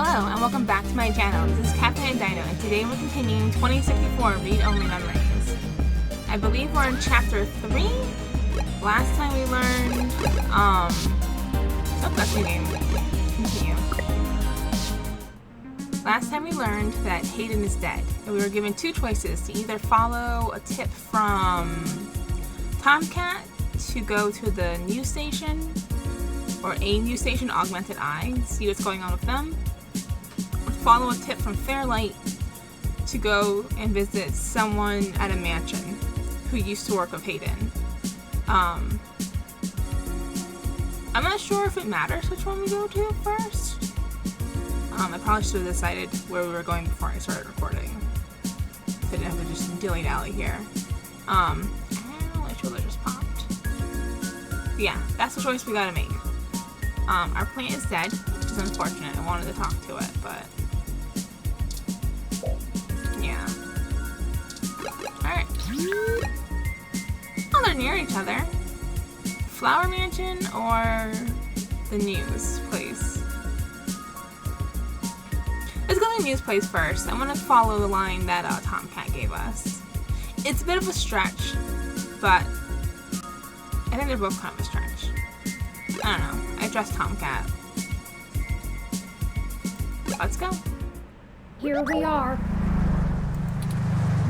Hello and welcome back to my channel. This is Captain and Dino, and today we're continuing 2064 Read-Only Memories. I believe we're in Chapter 3. Last time we learned, that's new game. Continue. Last time we learned that Hayden is dead, and we were given two choices to either follow a tip from Tomcat to go to the news station, or a news station, Augmented Eye, see what's going on with them, or follow a tip from Fairlight to go and visit someone at a mansion who used to work with Hayden. I'm not sure if it matters which one we go to first. I probably should have decided where we were going before I started recording. I didn't have to just dilly-dally here. My shoulder just popped. But yeah, that's the choice we gotta make. Our plant is dead, which is unfortunate. I wanted to talk to it, but yeah. Alright. Oh, they're near each other. Flower Mansion or the news place? Let's go to the news place first. I'm gonna follow the line that Tomcat gave us. It's a bit of a stretch, but I think they're both kind of a stretch. I don't know. I trust Tomcat. Let's go. Here we are.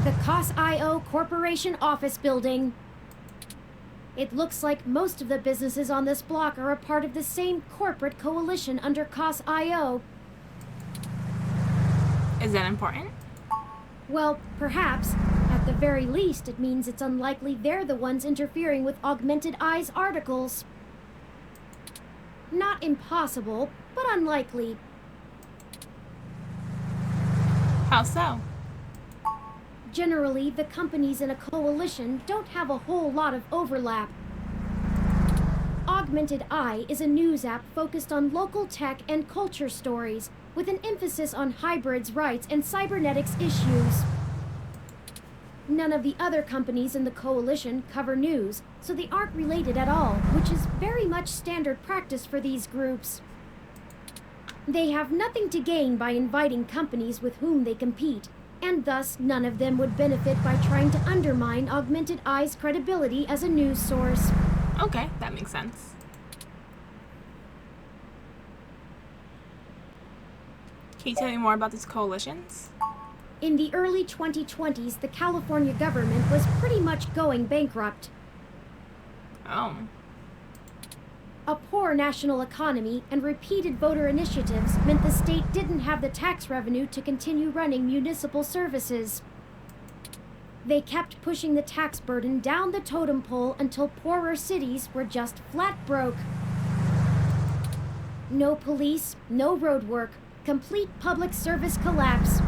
The COS.io Corporation office building. It looks like most of the businesses on this block are a part of the same corporate coalition under COS.io. Is that important? Well, perhaps. At the very least, it means it's unlikely they're the ones interfering with Augmented Eye's articles. Not impossible, but unlikely. How so? Generally, the companies in a coalition don't have a whole lot of overlap. Augmented Eye is a news app focused on local tech and culture stories, with an emphasis on hybrids' rights and cybernetics issues. None of the other companies in the coalition cover news, so they aren't related at all, which is very much standard practice for these groups. They have nothing to gain by inviting companies with whom they compete, and thus none of them would benefit by trying to undermine Augmented Eye's credibility as a news source. Okay, that makes sense. Can you tell me more about these coalitions? In the early 2020s, the California government was pretty much going bankrupt. Oh. A poor national economy and repeated voter initiatives meant the state didn't have the tax revenue to continue running municipal services. They kept pushing the tax burden down the totem pole until poorer cities were just flat broke. No police, no road work, complete public service collapse.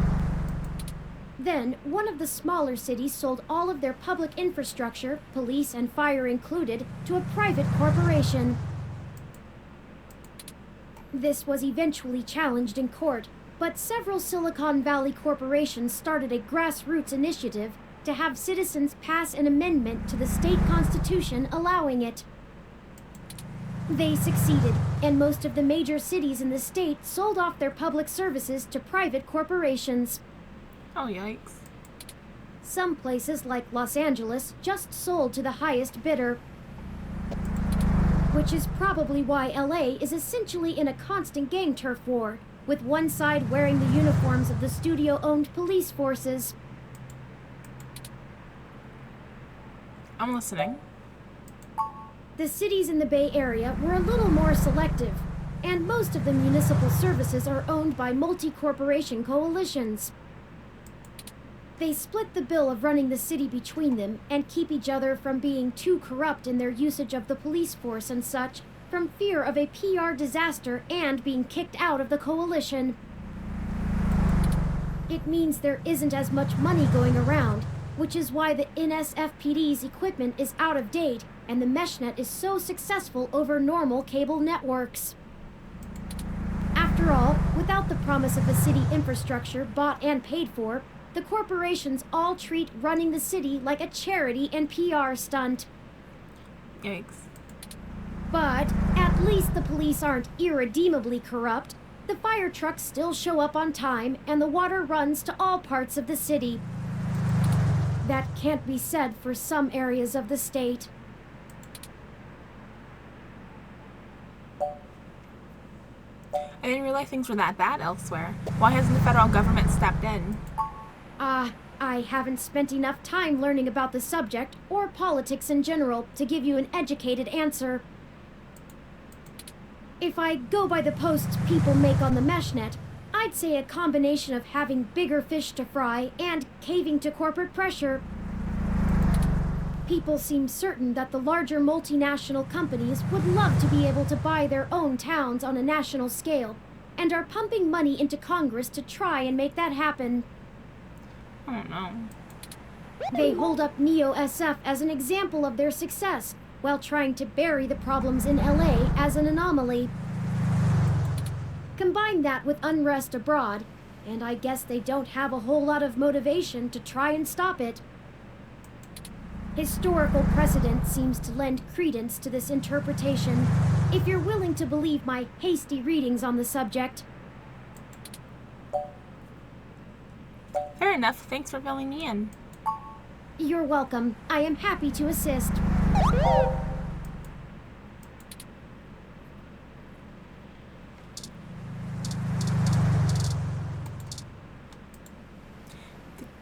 Then, one of the smaller cities sold all of their public infrastructure, police and fire included, to a private corporation. This was eventually challenged in court, but several Silicon Valley corporations started a grassroots initiative to have citizens pass an amendment to the state constitution allowing it. They succeeded, and most of the major cities in the state sold off their public services to private corporations. Oh, yikes. Some places, like Los Angeles, just sold to the highest bidder. Which is probably why LA is essentially in a constant gang turf war, with one side wearing the uniforms of the studio-owned police forces. I'm listening. The cities in the Bay Area were a little more selective, and most of the municipal services are owned by multi-corporation coalitions. They split the bill of running the city between them and keep each other from being too corrupt in their usage of the police force and such, from fear of a PR disaster and being kicked out of the coalition. It means there isn't as much money going around, which is why the NSFPD's equipment is out of date and the MeshNet is so successful over normal cable networks. After all, without the promise of a city infrastructure bought and paid for, the corporations all treat running the city like a charity and PR stunt. Yikes. But at least the police aren't irredeemably corrupt. the fire trucks still show up on time and the water runs to all parts of the city. That can't be said for some areas of the state. I didn't realize things were that bad elsewhere. Why hasn't the federal government stepped in? I haven't spent enough time learning about the subject, or politics in general, to give you an educated answer. If I go by the posts people make on the meshnet, I'd say a combination of having bigger fish to fry and caving to corporate pressure. People seem certain that the larger multinational companies would love to be able to buy their own towns on a national scale, and are pumping money into Congress to try and make that happen. Oh no. They hold up Neo-SF as an example of their success, while trying to bury the problems in LA as an anomaly. Combine that with unrest abroad, and I guess they don't have a whole lot of motivation to try and stop it. Historical precedent seems to lend credence to this interpretation, if you're willing to believe my hasty readings on the subject. Fair enough. Thanks for filling me in. You're welcome. I am happy to assist.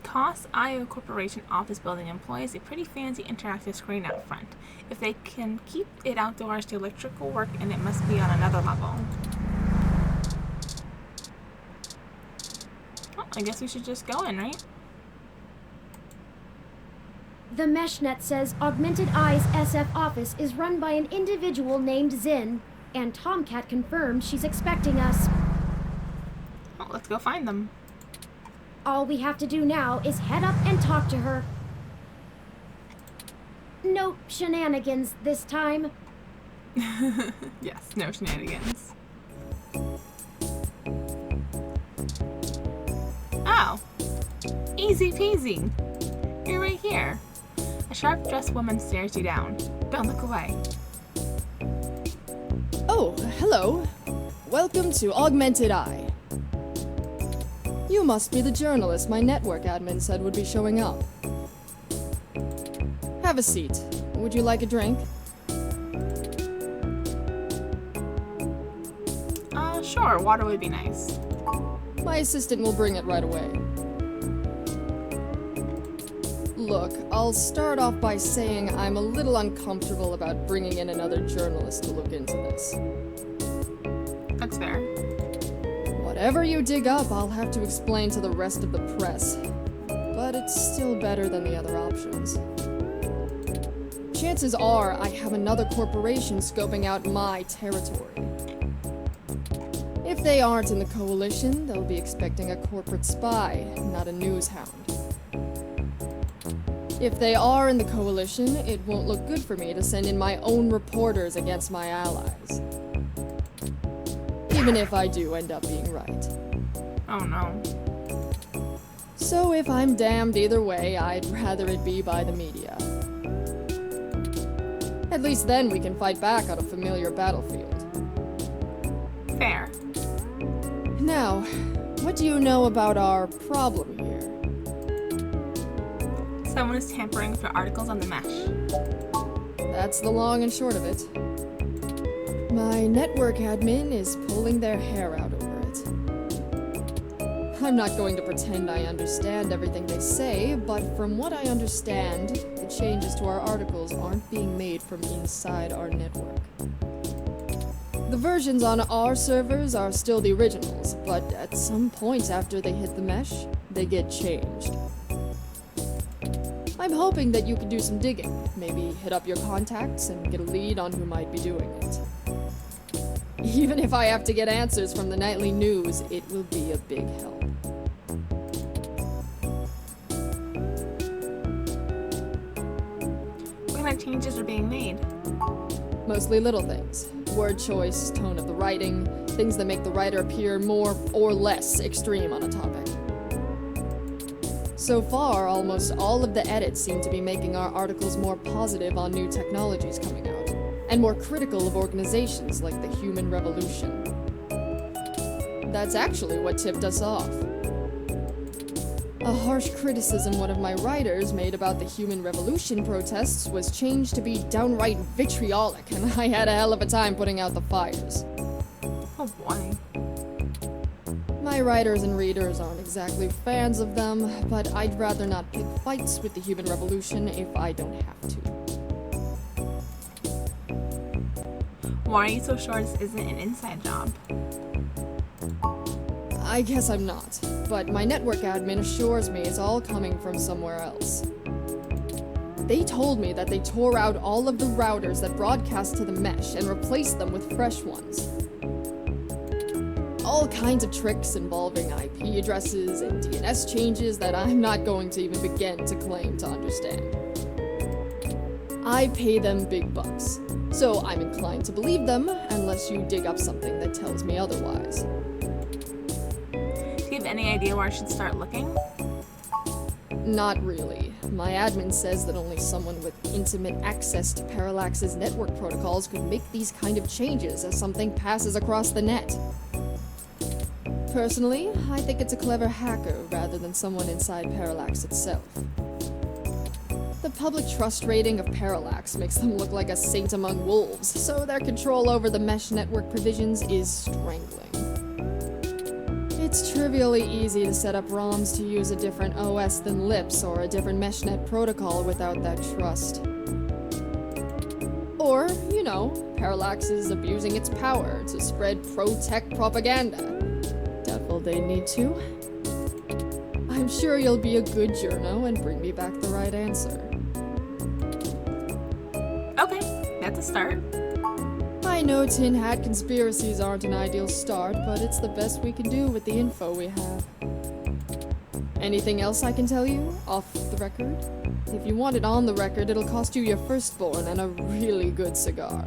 Koss IO Corporation office building employs a pretty fancy interactive screen out front. If they can keep it outdoors, the electrical work and it must be on another level. Well, I guess we should just go in, right? The Meshnet says Augmented Eye's SF office is run by an individual named Zin, and Tomcat confirmed she's expecting us. Well, let's go find them. All we have to do now is head up and talk to her. No shenanigans this time. Yes, no shenanigans. Oh, easy peasy. You're right here. A sharp-dressed woman stares you down. Don't look away. Oh, hello. Welcome to Augmented Eye. You must be the journalist my network admin said would be showing up. Have a seat. Would you like a drink? Sure, water would be nice. My assistant will bring it right away. Look, I'll start off by saying I'm a little uncomfortable about bringing in another journalist to look into this. That's fair. Whatever you dig up, I'll have to explain to the rest of the press. But it's still better than the other options. Chances are I have another corporation scoping out my territory. If they aren't in the coalition, they'll be expecting a corporate spy, not a news hound. If they are in the coalition, it won't look good for me to send in my own reporters against my allies. Even if I do end up being right. Oh no. So if I'm damned either way, I'd rather it be by the media. At least then we can fight back on a familiar battlefield. Fair. Now, what do you know about our problem here? Someone is tampering with your articles on the mesh. That's the long and short of it. My network admin is pulling their hair out over it. I'm not going to pretend I understand everything they say, but from what I understand, the changes to our articles aren't being made from inside our network. The versions on our servers are still the originals, but at some point after they hit the mesh, they get changed. I'm hoping that you can do some digging, maybe hit up your contacts and get a lead on who might be doing it. Even if I have to get answers from the nightly news, it will be a big help. What kind of changes are being made? Mostly little things. Word choice, tone of the writing, things that make the writer appear more or less extreme on a topic. So far, almost all of the edits seem to be making our articles more positive on new technologies coming out, and more critical of organizations like the Human Revolution. That's actually what tipped us off. A harsh criticism one of my writers made about the Human Revolution protests was changed to be downright vitriolic, and I had a hell of a time putting out the fires. Oh boy. My writers and readers aren't exactly fans of them, but I'd rather not pick fights with the Human Revolution if I don't have to. Why are you so sure this isn't an inside job? I guess I'm not, but my network admin assures me it's all coming from somewhere else. They told me that they tore out all of the routers that broadcast to the mesh and replaced them with fresh ones. All kinds of tricks involving IP addresses and DNS changes that I'm not going to even begin to claim to understand. I pay them big bucks, so I'm inclined to believe them unless you dig up something that tells me otherwise. Do you have any idea where I should start looking? Not really. My admin says that only someone with intimate access to Parallax's network protocols could make these kind of changes as something passes across the net. Personally, I think it's a clever hacker rather than someone inside Parallax itself. The public trust rating of Parallax makes them look like a saint among wolves, so their control over the mesh network provisions is strangling. It's trivially easy to set up ROMs to use a different OS than LIPS or a different meshnet protocol without that trust. Or, Parallax is abusing its power to spread pro-tech propaganda. Doubtful they need to. I'm sure you'll be a good journo and bring me back the right answer. Okay, that's a start. I know tin hat conspiracies aren't an ideal start, but it's the best we can do with the info we have. Anything else I can tell you, off the record? If you want it on the record, it'll cost you your firstborn and a really good cigar.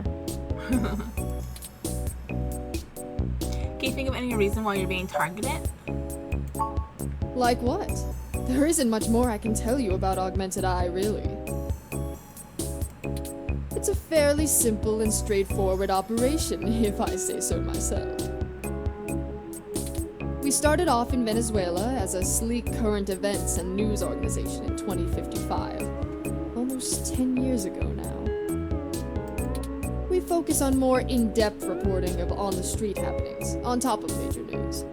Can you think of any reason why you're being targeted? Like what? There isn't much more I can tell you about Augmented Eye, really. It's a fairly simple and straightforward operation, if I say so myself. We started off in Venezuela as a sleek current events and news organization in 2055, almost 10 years ago now. We focus on more in-depth reporting of on-the-street happenings, on top of major news.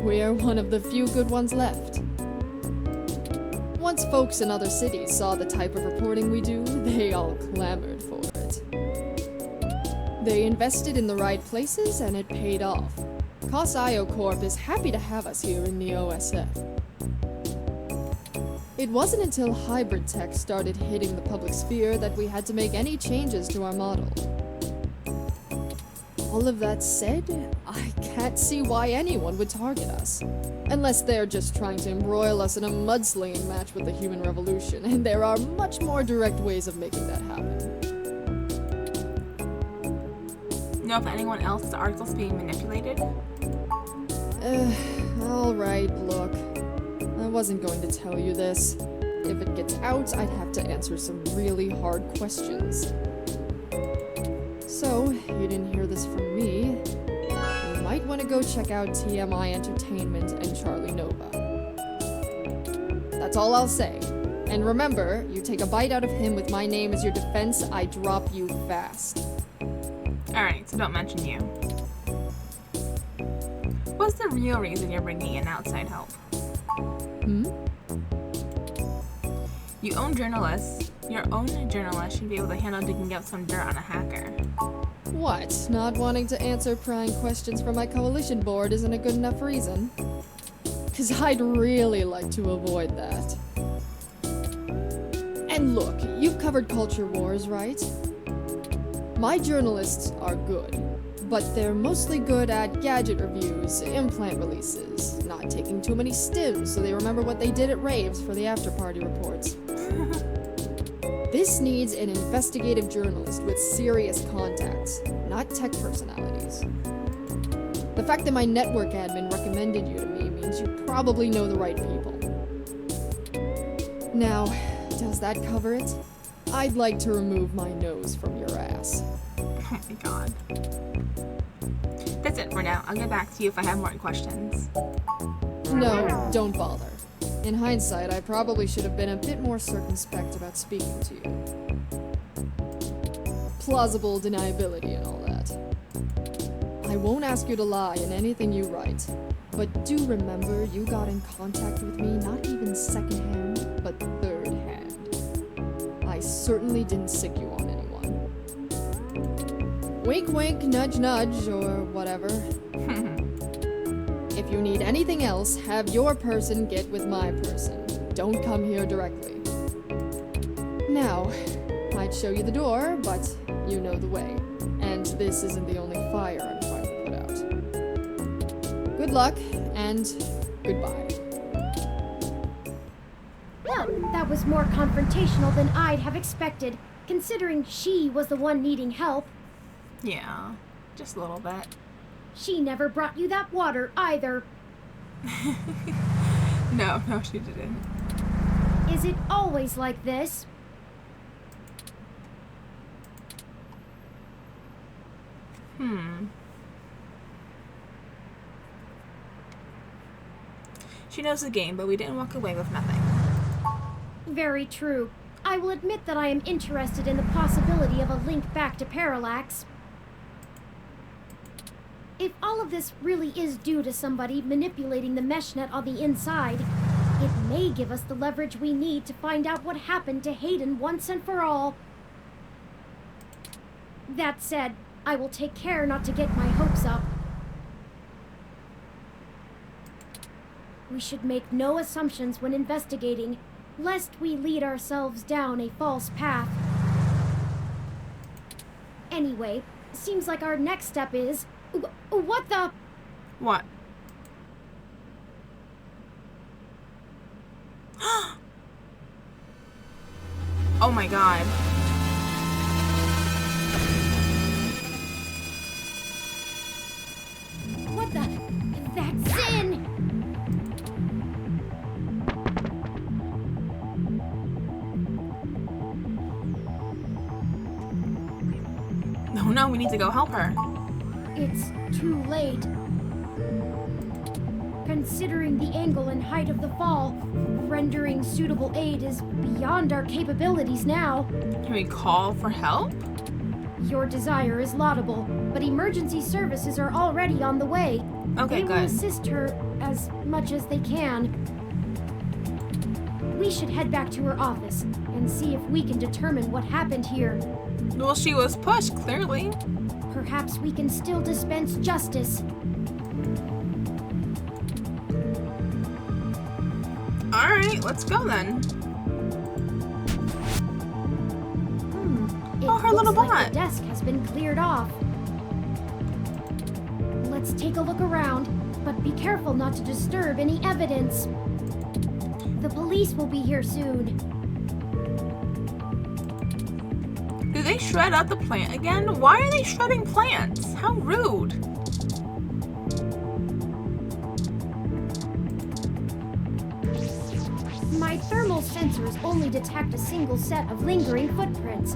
We're one of the few good ones left. Once folks in other cities saw the type of reporting we do, they all clamored for it. They invested in the right places and it paid off. COS-IO Corp is happy to have us here in the OSF. It wasn't until hybrid tech started hitting the public sphere that we had to make any changes to our model. All of that said, I can't see why anyone would target us. Unless they're just trying to embroil us in a mudslinging match with the Human Revolution, and there are much more direct ways of making that happen. Know if anyone else's article's being manipulated? Alright, look. I wasn't going to tell you this. If it gets out, I'd have to answer some really hard questions. So, you didn't hear this from me. You might want to go check out TMI Entertainment and Charlie Nova. That's all I'll say. And remember, you take a bite out of him with my name as your defense, I drop you fast. Alright, so don't mention you. What's the real reason you're bringing in outside help? You own journalists. Your own journalist should be able to handle digging up some dirt on a hacker. What? Not wanting to answer prying questions from my coalition board isn't a good enough reason? 'Cause I'd really like to avoid that. And look, you've covered culture wars, right? My journalists are good, but they're mostly good at gadget reviews, implant releases, not taking too many stims so they remember what they did at raves for the after-party reports. This needs an investigative journalist with serious contacts, not tech personalities. The fact that my network admin recommended you to me means you probably know the right people. Now, does that cover it? I'd like to remove my nose from your ass. Oh my god. That's it for now. I'll get back to you if I have more questions. No, don't bother. In hindsight, I probably should have been a bit more circumspect about speaking to you. Plausible deniability and all that. I won't ask you to lie in anything you write, but do remember you got in contact with me not even secondhand, but third-hand. I certainly didn't sick you on anyone. Wink wink, nudge nudge, or whatever. If you need anything else, have your person get with my person. Don't come here directly. Now, I'd show you the door, but you know the way. And this isn't the only fire I'm trying to put out. Good luck, and goodbye. Well, that was more confrontational than I'd have expected, considering she was the one needing help. Yeah, just a little bit. She never brought you that water either. No, she didn't. Is it always like this? She knows the game, but we didn't walk away with nothing. Very true. I will admit that I am interested in the possibility of a link back to Parallax. If all of this really is due to somebody manipulating the mesh net on the inside, it may give us the leverage we need to find out what happened to Hayden once and for all. That said, I will take care not to get my hopes up. We should make no assumptions when investigating, lest we lead ourselves down a false path. Anyway, seems like our next step is... What the... What? Oh my god. What the... That's Zin! No, we need to go help her. It's too late. Considering the angle and height of the fall, rendering suitable aid is beyond our capabilities now. Can we call for help? Your desire is laudable, but emergency services are already on the way. Okay, They will good. assist her as much as they can. We should head back to her office and see if we can determine what happened here. Well, she was pushed, clearly. Perhaps we can still dispense justice. Alright, let's go then. It Oh, her little looks like bot. the desk has been cleared off. Let's take a look around, but be careful not to disturb any evidence. The police will be here soon. Do they shred up the plant again? Why are they shredding plants? How rude. My thermal sensors only detect a single set of lingering footprints,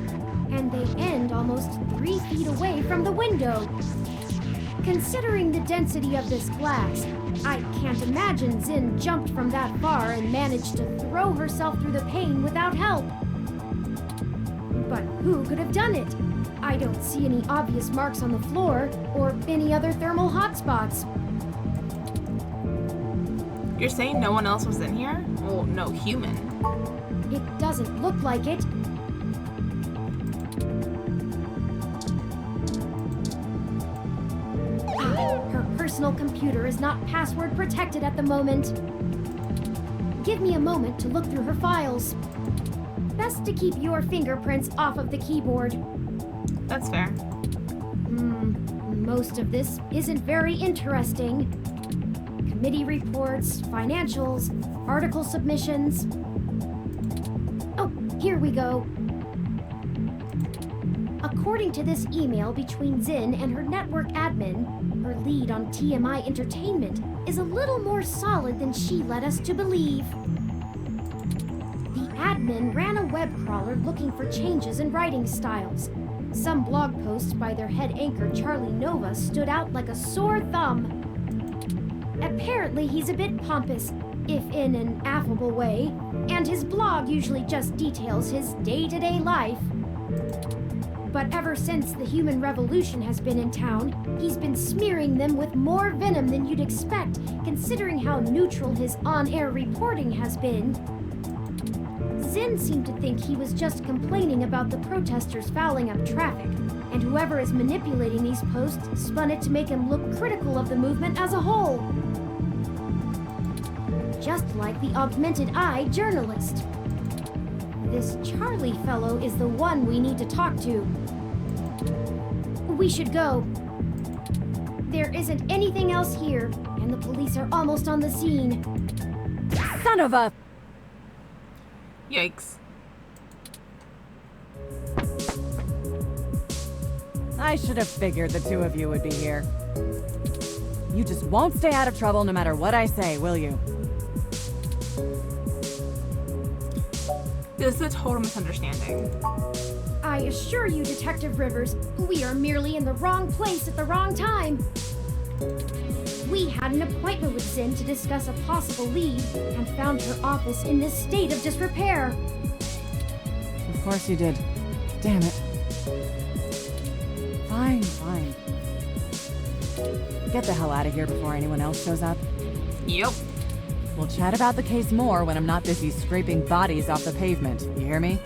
and they end almost 3 feet away from the window. Considering the density of this glass, I can't imagine Zin jumped from that far and managed to throw herself through the pane without help. But who could have done it? I don't see any obvious marks on the floor or any other thermal hotspots. You're saying no one else was in here? Well, no human. It doesn't look like it. Her personal computer is not password protected at the moment. Give me a moment to look through her files. Best to keep your fingerprints off of the keyboard. That's fair. Most of this isn't very interesting. Committee reports, financials, article submissions. Oh, here we go. According to this email between Zin and her network admin, her lead on TMI Entertainment is a little more solid than she led us to believe. The admin ran a web crawler looking for changes in writing styles, Some blog posts by their head anchor Charlie Nova stood out like a sore thumb. Apparently he's a bit pompous, if in an affable way, and his blog usually just details his day-to-day life. But ever since the Human Revolution has been in town, he's been smearing them with more venom than you'd expect, considering how neutral his on-air reporting has been. Zinn seemed to think he was just complaining about the protesters fouling up traffic, and whoever is manipulating these posts spun it to make him look critical of the movement as a whole. Just like the Augmented Eye journalist. This Charlie fellow is the one we need to talk to. We should go. There isn't anything else here, and the police are almost on the scene. Son of a... Yikes. I should have figured the two of you would be here. You just won't stay out of trouble no matter what I say, will you? This is a total misunderstanding. I assure you, Detective Rivers, we are merely in the wrong place at the wrong time. We had an appointment with Zinn to discuss a possible lead and found her office in this state of disrepair. Of course you did. Damn it. Fine, fine. Get the hell out of here before anyone else shows up. Yep. We'll chat about the case more when I'm not busy scraping bodies off the pavement. You hear me?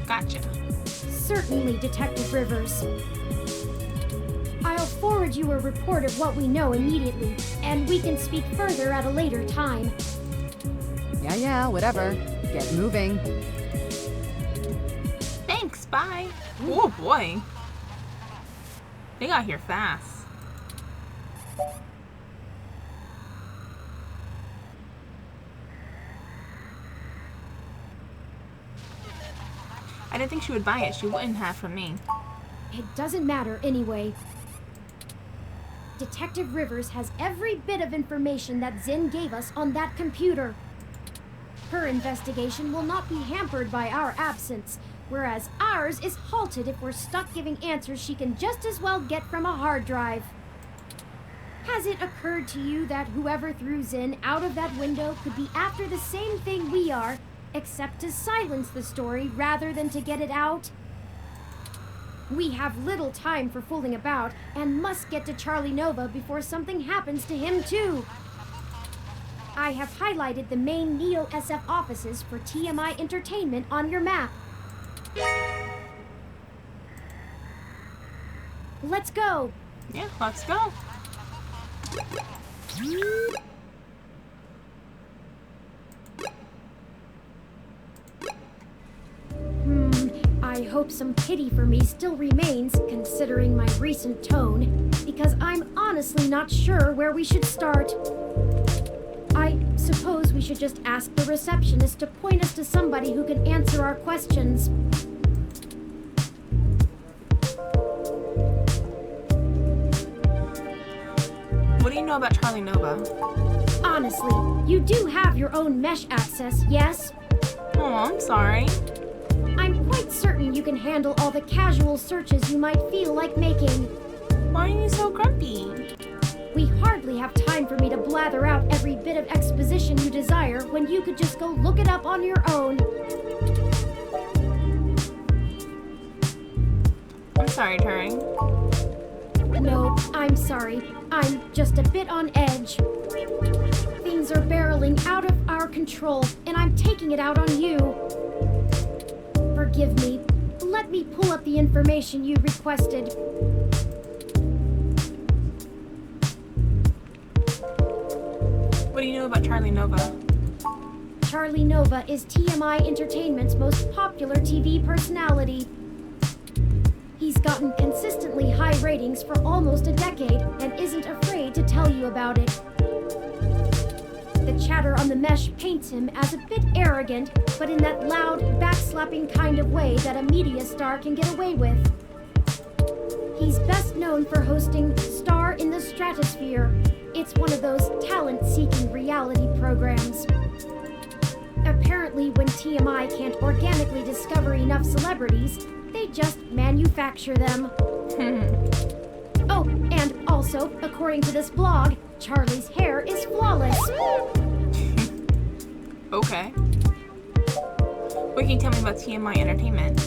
Gotcha. Certainly, Detective Rivers. I'll forward you a report of what we know immediately, and we can speak further at a later time. Yeah, whatever. Get moving. Thanks, bye. Oh boy. They got here fast. I didn't think she would buy it. She wouldn't have from me. It doesn't matter anyway. Detective Rivers has every bit of information that Zinn gave us on that computer. Her investigation will not be hampered by our absence, whereas ours is halted if we're stuck giving answers she can just as well get from a hard drive. Has it occurred to you that whoever threw Zinn out of that window could be after the same thing we are, except to silence the story rather than to get it out? We have little time for fooling about and must get to Charlie Nova before something happens to him too. I have highlighted the main Neo SF offices for TMI Entertainment on your map. Let's go. Yeah, let's go. I hope some pity for me still remains, considering my recent tone, because I'm honestly not sure where we should start. I suppose we should just ask the receptionist to point us to somebody who can answer our questions. What do you know about Charlie Nova? Honestly, you do have your own mesh access, yes? Oh, I'm sorry. I'm quite certain you can handle all the casual searches you might feel like making. Why are you so grumpy? We hardly have time for me to blather out every bit of exposition you desire when you could just go look it up on your own. I'm sorry, Turing. No, I'm sorry. I'm just a bit on edge. Things are barreling out of our control, and I'm taking it out on you. Forgive me. Let me pull up the information you requested. What do you know about Charlie Nova? Charlie Nova is TMI Entertainment's most popular TV personality. He's gotten consistently high ratings for almost a decade and isn't afraid to tell you about it. The chatter on the mesh paints him as a bit arrogant, but in that loud, backslapping kind of way that a media star can get away with. He's best known for hosting Star in the Stratosphere. It's one of those talent-seeking reality programs. Apparently, when TMI can't organically discover enough celebrities, they just manufacture them. Oh, and also, according to this blog, Charlie's hair is flawless. Okay. What can you tell me about TMI Entertainment?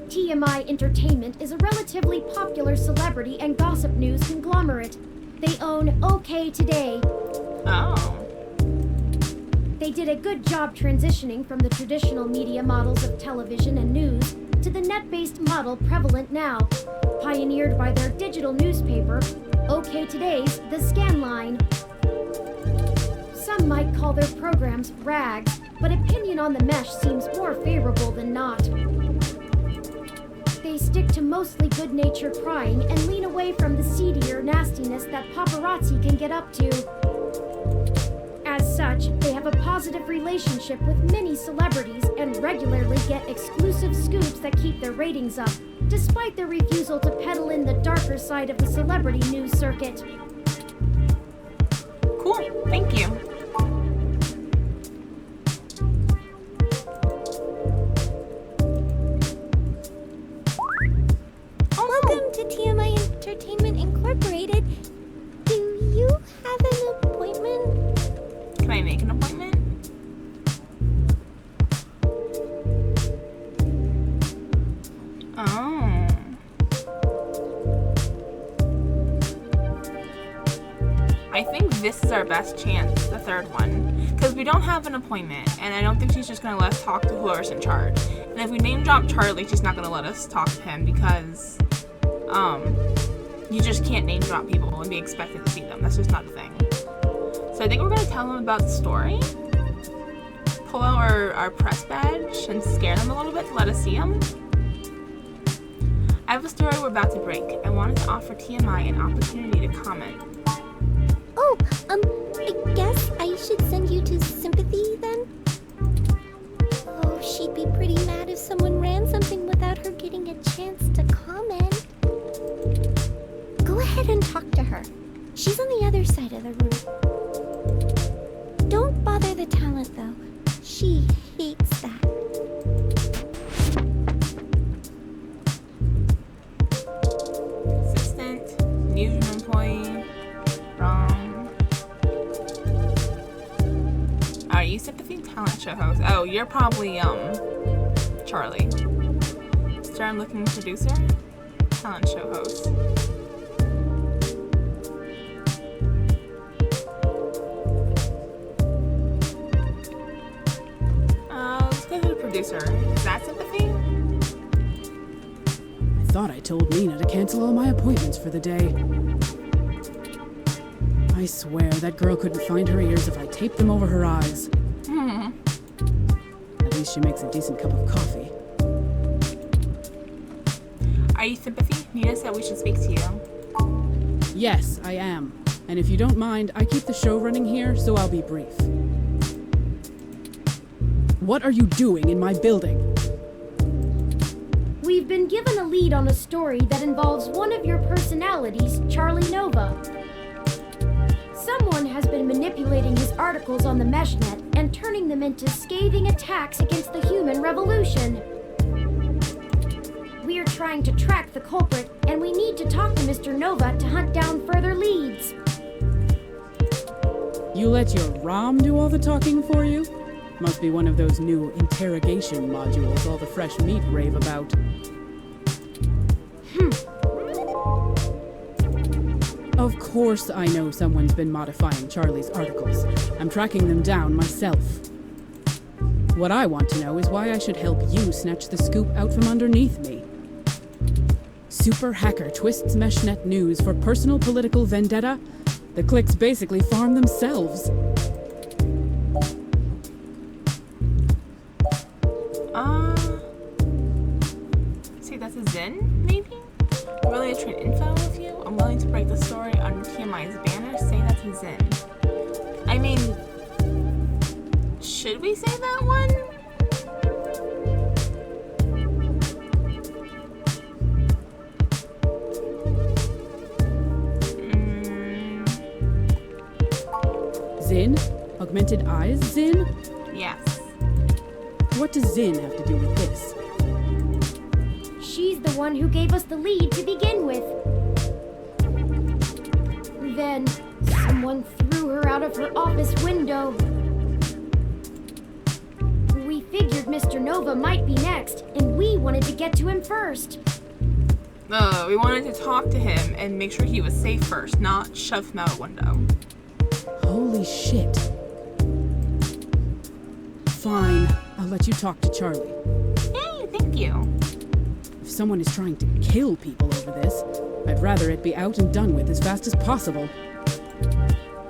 TMI Entertainment is a relatively popular celebrity and gossip news conglomerate. They own OK Today. Oh. They did a good job transitioning from the traditional media models of television and news to the net-based model prevalent now, pioneered by their digital newspaper, OK Today's The Scanline. Some might call their programs rags, but opinion on the mesh seems more favorable than not. They stick to mostly good-natured prying and lean away from the seedier nastiness that paparazzi can get up to. As such, they have a positive relationship with many celebrities and regularly get exclusive scoops that keep their ratings up, despite their refusal to peddle in the darker side of the celebrity news circuit. Cool. Thank you. Welcome to TMI Entertainment Incorporated. Do you have an appointment? Can I make an appointment? Oh. I think this is our best chance, the third one. Because we don't have an appointment, and I don't think she's just going to let us talk to whoever's in charge. And if we name drop Charlie, she's not going to let us talk to him because, you just can't name drop people and be expected to see them. That's just not a thing. So I think we're going to tell them about the story, pull out our press badge, and scare them a little bit to let us see them. I have a story we're about to break. I wanted to offer TMI an opportunity to comment. Oh, I guess I should send you to Sympathy then? Oh, she'd be pretty mad if someone ran something without her getting a chance to comment. Go ahead and talk to her. She's on the other side of the room. Don't bother the talent, though. She hates that. Assistant, newsroom employee, wrong. Are you Sympathy talent show host? Oh, you're probably, Charlie. Stern looking producer, talent show host. Let's go to the producer. Is that Sympathy? I thought I told Nina to cancel all my appointments for the day. I swear that girl couldn't find her ears if I taped them over her eyes. At least she makes a decent cup of coffee. Are you Sympathy? Nina said we should speak to you. Yes, I am. And if you don't mind, I keep the show running here, so I'll be brief. What are you doing in my building? We've been given a lead on a story that involves one of your personalities, Charlie Nova. Someone has been manipulating his articles on the Meshnet and turning them into scathing attacks against the human revolution. We're trying to track the culprit, and we need to talk to Mr. Nova to hunt down further leads. You let your ROM do all the talking for you? Must be one of those new interrogation modules all the fresh meat rave about. Of course I know someone's been modifying Charlie's articles. I'm tracking them down myself. What I want to know is why I should help you snatch the scoop out from underneath me. Super hacker twists Meshnet news for personal political vendetta? The clicks basically farm themselves. See, that's a Zen, maybe? I'm willing to trade info with you. I'm willing to break the story on TMI's banner. Say that's a Zen. I mean, should we say that one? Zin? Augmented eyes, Zin? Yes. What does Zin have to do with this? She's one who gave us the lead to begin with. Then, someone threw her out of her office window. We figured Mr. Nova might be next, and we wanted to get to him first. We wanted to talk to him and make sure he was safe first, not shove him out a window. Holy shit. Fine, I'll let you talk to Charlie. Yay, thank you. If someone is trying to kill people over this, I'd rather it be out and done with as fast as possible.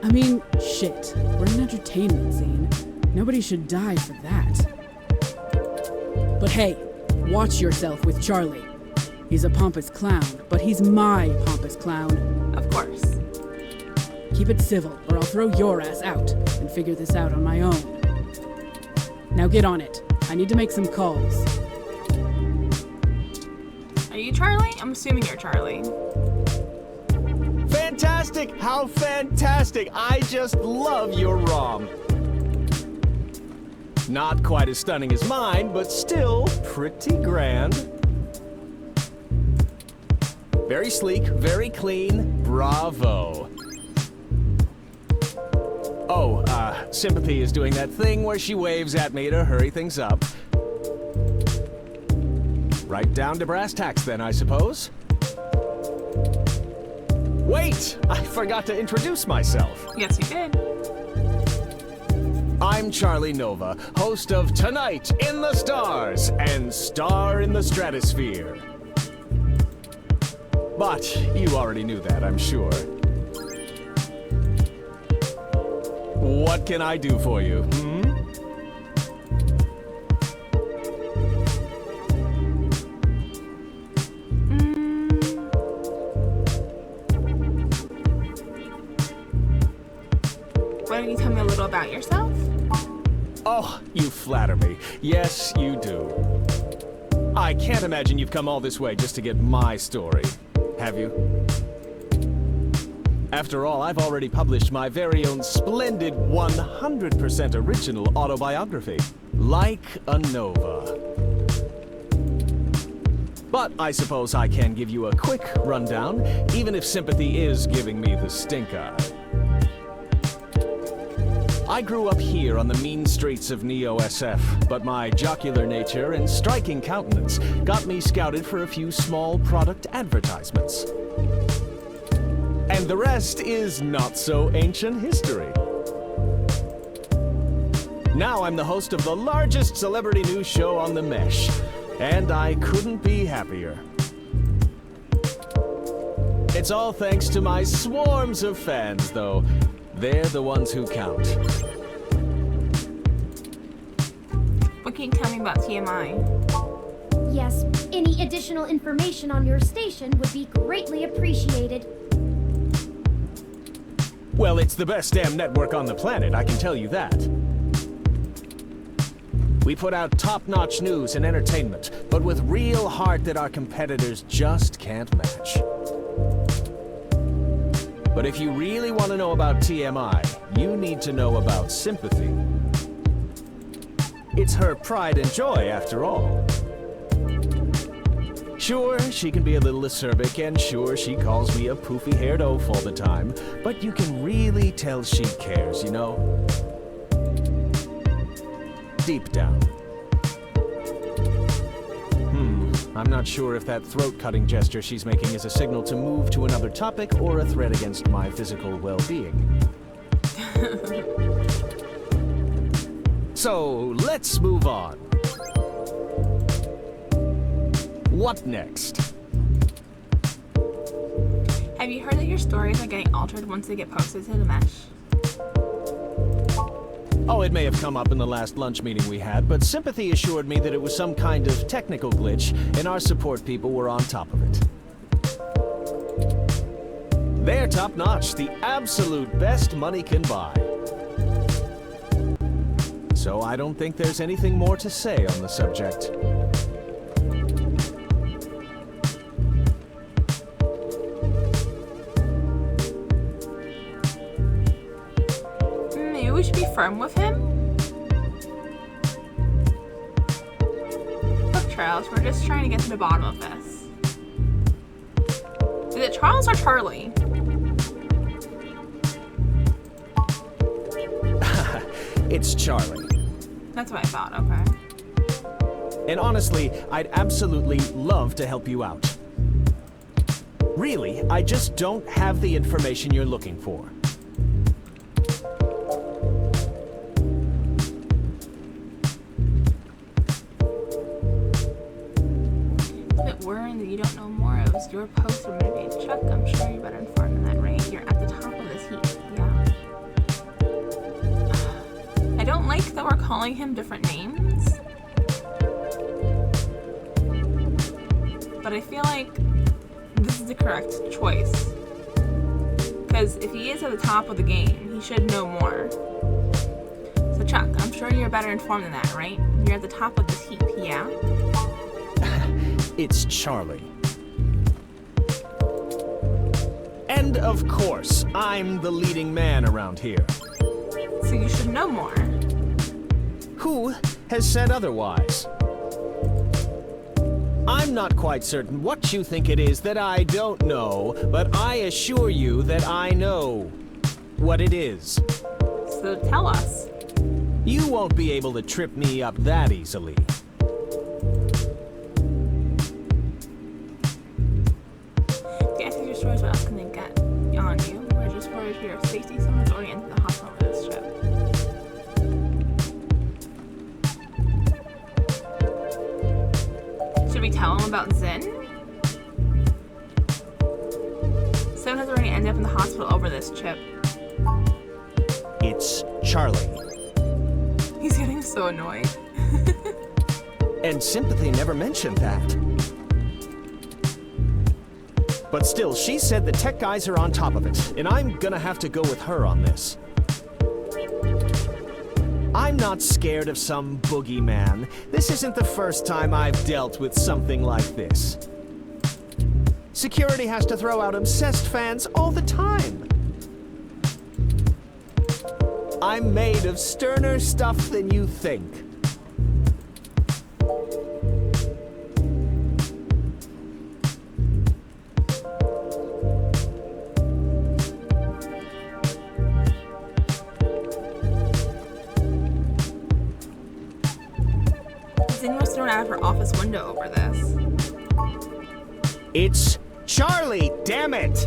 I mean, shit, we're an entertainment scene. Nobody should die for that. But hey, watch yourself with Charlie. He's a pompous clown, but he's my pompous clown. Of course. Keep it civil, or I'll throw your ass out and figure this out on my own. Now get on it. I need to make some calls. Are you Charlie? I'm assuming you're Charlie. Fantastic! How fantastic! I just love your ROM. Not quite as stunning as mine, but still pretty grand. Very sleek, very clean. Bravo. Oh, Sympathy is doing that thing where she waves at me to hurry things up. Right down to brass tacks then, I suppose. Wait! I forgot to introduce myself. Yes, you did. I'm Charlie Nova, host of Tonight in the Stars and Star in the Stratosphere. But you already knew that, I'm sure. What can I do for you, Why don't you tell me a little about yourself? Oh, you flatter me. Yes, you do. I can't imagine you've come all this way just to get my story, have you? After all, I've already published my very own splendid 100% original autobiography, Like a Nova. But I suppose I can give you a quick rundown, even if Sympathy is giving me the stink eye. I grew up here on the mean streets of Neo SF, but my jocular nature and striking countenance got me scouted for a few small product advertisements. And the rest is not so ancient history. Now I'm the host of the largest celebrity news show on the Mesh, and I couldn't be happier. It's all thanks to my swarms of fans, though. They're the ones who count. What can you tell me about TMI? Yes, any additional information on your station would be greatly appreciated. Well, it's the best damn network on the planet, I can tell you that. We put out top-notch news and entertainment, but with real heart that our competitors just can't match. But if you really want to know about TMI, you need to know about Sympathy. It's her pride and joy, after all. Sure, she can be a little acerbic, and sure, she calls me a poofy-haired oaf all the time, but you can really tell she cares, you know? Deep down. I'm not sure if that throat-cutting gesture she's making is a signal to move to another topic or a threat against my physical well-being. So, let's move on. What next? Have you heard that your stories are getting altered once they get posted to the Mesh? Oh, it may have come up in the last lunch meeting we had, but Sympathy assured me that it was some kind of technical glitch, and our support people were on top of it. They're top-notch, the absolute best money can buy. So I don't think there's anything more to say on the subject. Maybe we should be firm with him? Look, Charles, we're just trying to get to the bottom of this. Is it Charles or Charlie? It's Charlie. That's what I thought, okay. And honestly, I'd absolutely love to help you out. Really, I just don't have the information you're looking for. But worrying that you don't know more. It was your post or maybe it's Chuck. I'm sure you're better informed than that, right? You're at the top of this heap. Yeah. I don't like that we're calling him different names. But I feel like this is the correct choice. Because if he is at the top of the game, he should know more. So Chuck, I'm sure you're better informed than that, right? You're at the top of this heap, yeah? It's Charlie. And of course, I'm the leading man around here. So you should know more. Who has said otherwise? I'm not quite certain what you think it is that I don't know, but I assure you that I know what it is. So tell us. You won't be able to trip me up that easily. The answer to your stories, what else can they get on you? Where's your story for your safety? Someone's already entered the hospital with this ship. Should we tell him about Zin? Someone has already ended up in the hospital over this chip. It's Charlie. He's getting so annoyed. And Sympathy never mentioned that. But still, she said the tech guys are on top of it, and I'm gonna have to go with her on this. I'm not scared of some boogeyman. This isn't the first time I've dealt with something like this. Security has to throw out obsessed fans all the time. I'm made of sterner stuff than you think. Zin was thrown out of her office window over this. It's Charlie, damn it!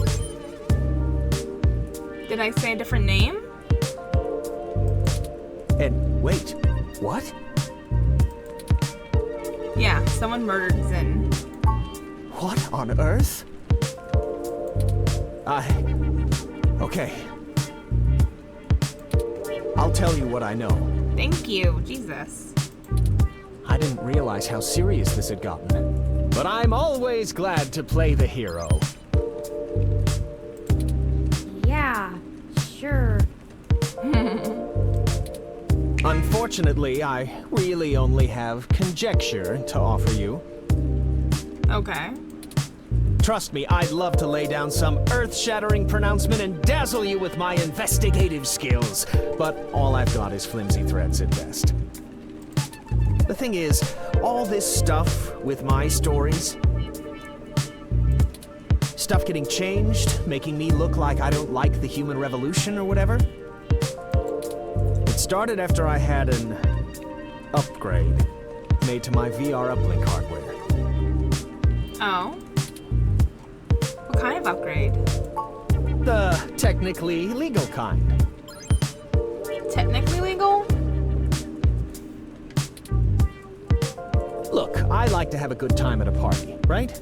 Did I say a different name? And wait, what? Yeah, someone murdered Zin. What on earth? Okay. I'll tell you what I know. Thank you, Jesus. I didn't realize how serious this had gotten. But I'm always glad to play the hero. Yeah, sure. Unfortunately, I really only have conjecture to offer you. Okay. Trust me, I'd love to lay down some earth-shattering pronouncement and dazzle you with my investigative skills, but all I've got is flimsy threads at best. The thing is, all this stuff with my stories, stuff getting changed, making me look like I don't like the human revolution or whatever, it started after I had an upgrade made to my VR uplink hardware. Oh. What kind of upgrade? The technically legal kind. Technically legal? Look, I like to have a good time at a party, right?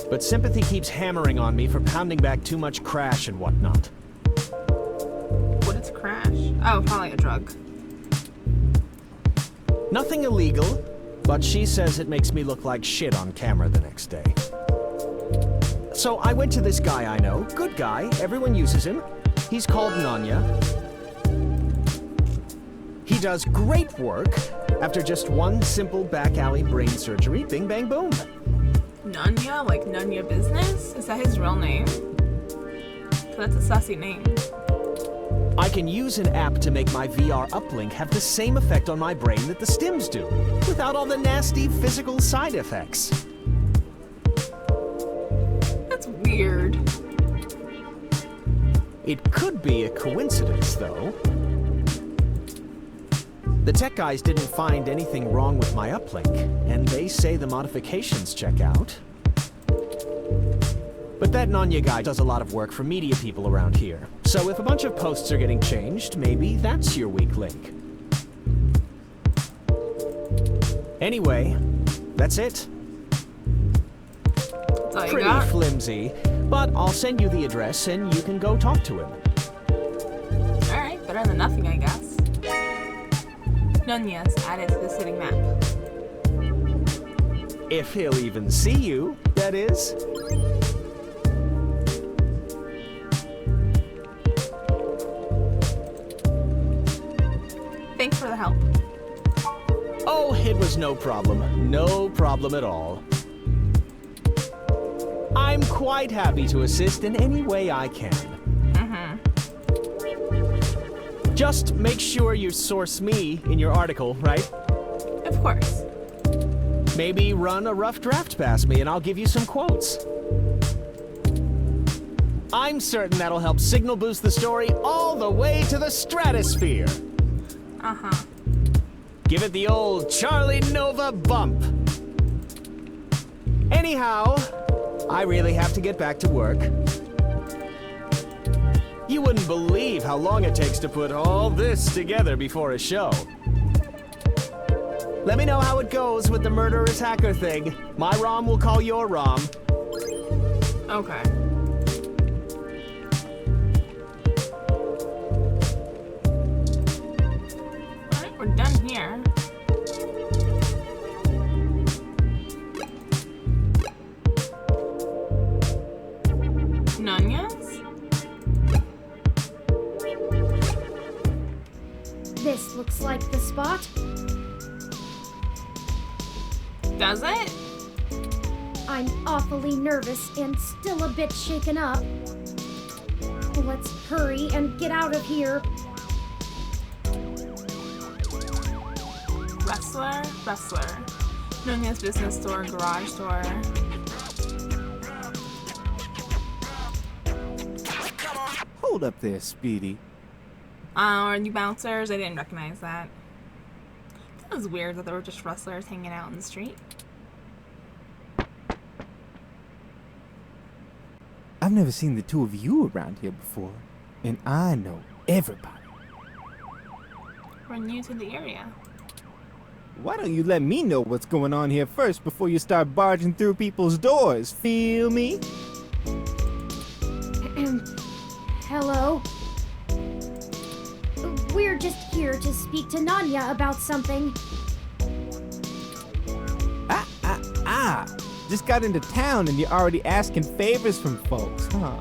But Sympathy keeps hammering on me for pounding back too much crash and whatnot. What is crash? Oh, probably a drug. Nothing illegal, but she says it makes me look like shit on camera the next day. So I went to this guy I know, good guy, everyone uses him. He's called Nanya. He does great work. After just one simple back alley brain surgery, bing bang boom. Nanya? Like Nanya Business? Is that his real name? 'Cause that's a sussy name. I can use an app to make my VR uplink have the same effect on my brain that the stims do, without all the nasty physical side effects. weird. It could be a coincidence, though. The tech guys didn't find anything wrong with my uplink, and they say the modifications check out. But that Nanya guy does a lot of work for media people around here. So if a bunch of posts are getting changed, maybe that's your weak link. Anyway, that's it. That's all you Pretty got? flimsy, but I'll send you the address and you can go talk to him. Alright, better than nothing, I guess. Nunez added to the city map. If he'll even see you, that is. Thanks for the help. Oh, it was no problem. No problem at all. I'm quite happy to assist in any way I can. Just make sure you source me in your article, right? Of course. Maybe run a rough draft past me and I'll give you some quotes. I'm certain that'll help signal boost the story all the way to the stratosphere. Uh-huh. Give it the old Charlie Nova bump. Anyhow, I really have to get back to work. You wouldn't believe how long it takes to put all this together before a show. Let me know how it goes with the murderous hacker thing. My ROM will call your ROM. Okay. Alright, we're done here. Nunez? This looks like the spot. Does it? I'm awfully nervous and still a bit shaken up. Let's hurry and get out of here. Wrestler. Nunez business store, garage store. Hold up there, Speedy. Are you bouncers? I didn't recognize that. It was weird that there were just wrestlers hanging out in the street. I've never seen the two of you around here before, and I know everybody. We're new to the area. Why don't you let me know what's going on here first before you start barging through people's doors? Feel me? Hello? We're just here to speak to Nanya about something. Just got into town and you're already asking favors from folks, huh?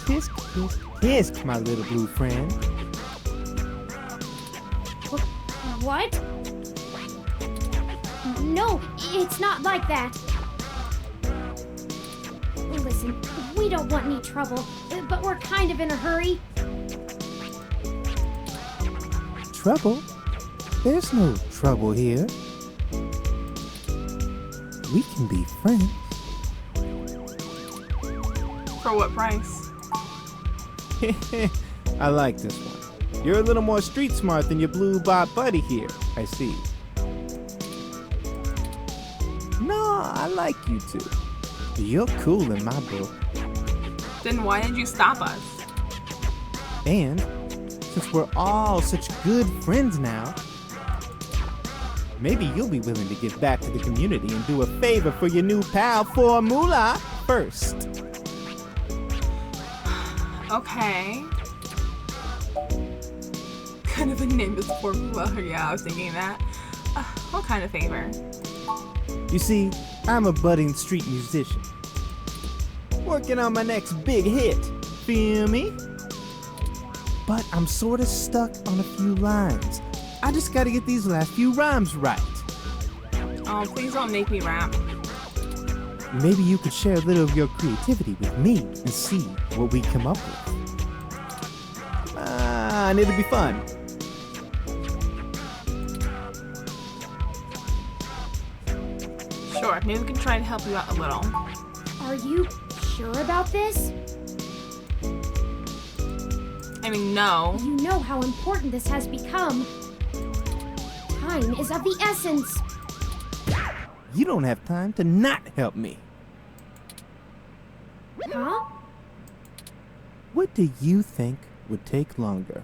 Kiss, kiss, kiss, my little blue friend. What? No, it's not like that. Listen, we don't want any trouble, but we're kind of in a hurry. Trouble? There's no trouble here. We can be friends. For what price? I like this one. You're a little more street smart than your blue bot buddy here, I see. No, I like you two. You're cool in my book. Then why did you stop us? And since we're all such good friends now, maybe you'll be willing to give back to the community and do a favor for your new pal Formula first. Okay. Kind of a name is Formula. Yeah, I was thinking that. What kind of favor? You see, I'm a budding street musician. Working on my next big hit. Feel me? But I'm sorta stuck on a few lines. I just gotta get these last few rhymes right. Oh, please don't make me rap. Maybe you could share a little of your creativity with me and see what we come up with. And it'll be fun. Sure, maybe we can try to help you out a little. Are you sure about this? I mean, no. You know how important this has become. Time is of the essence. You don't have time to not help me. Huh? What do you think would take longer?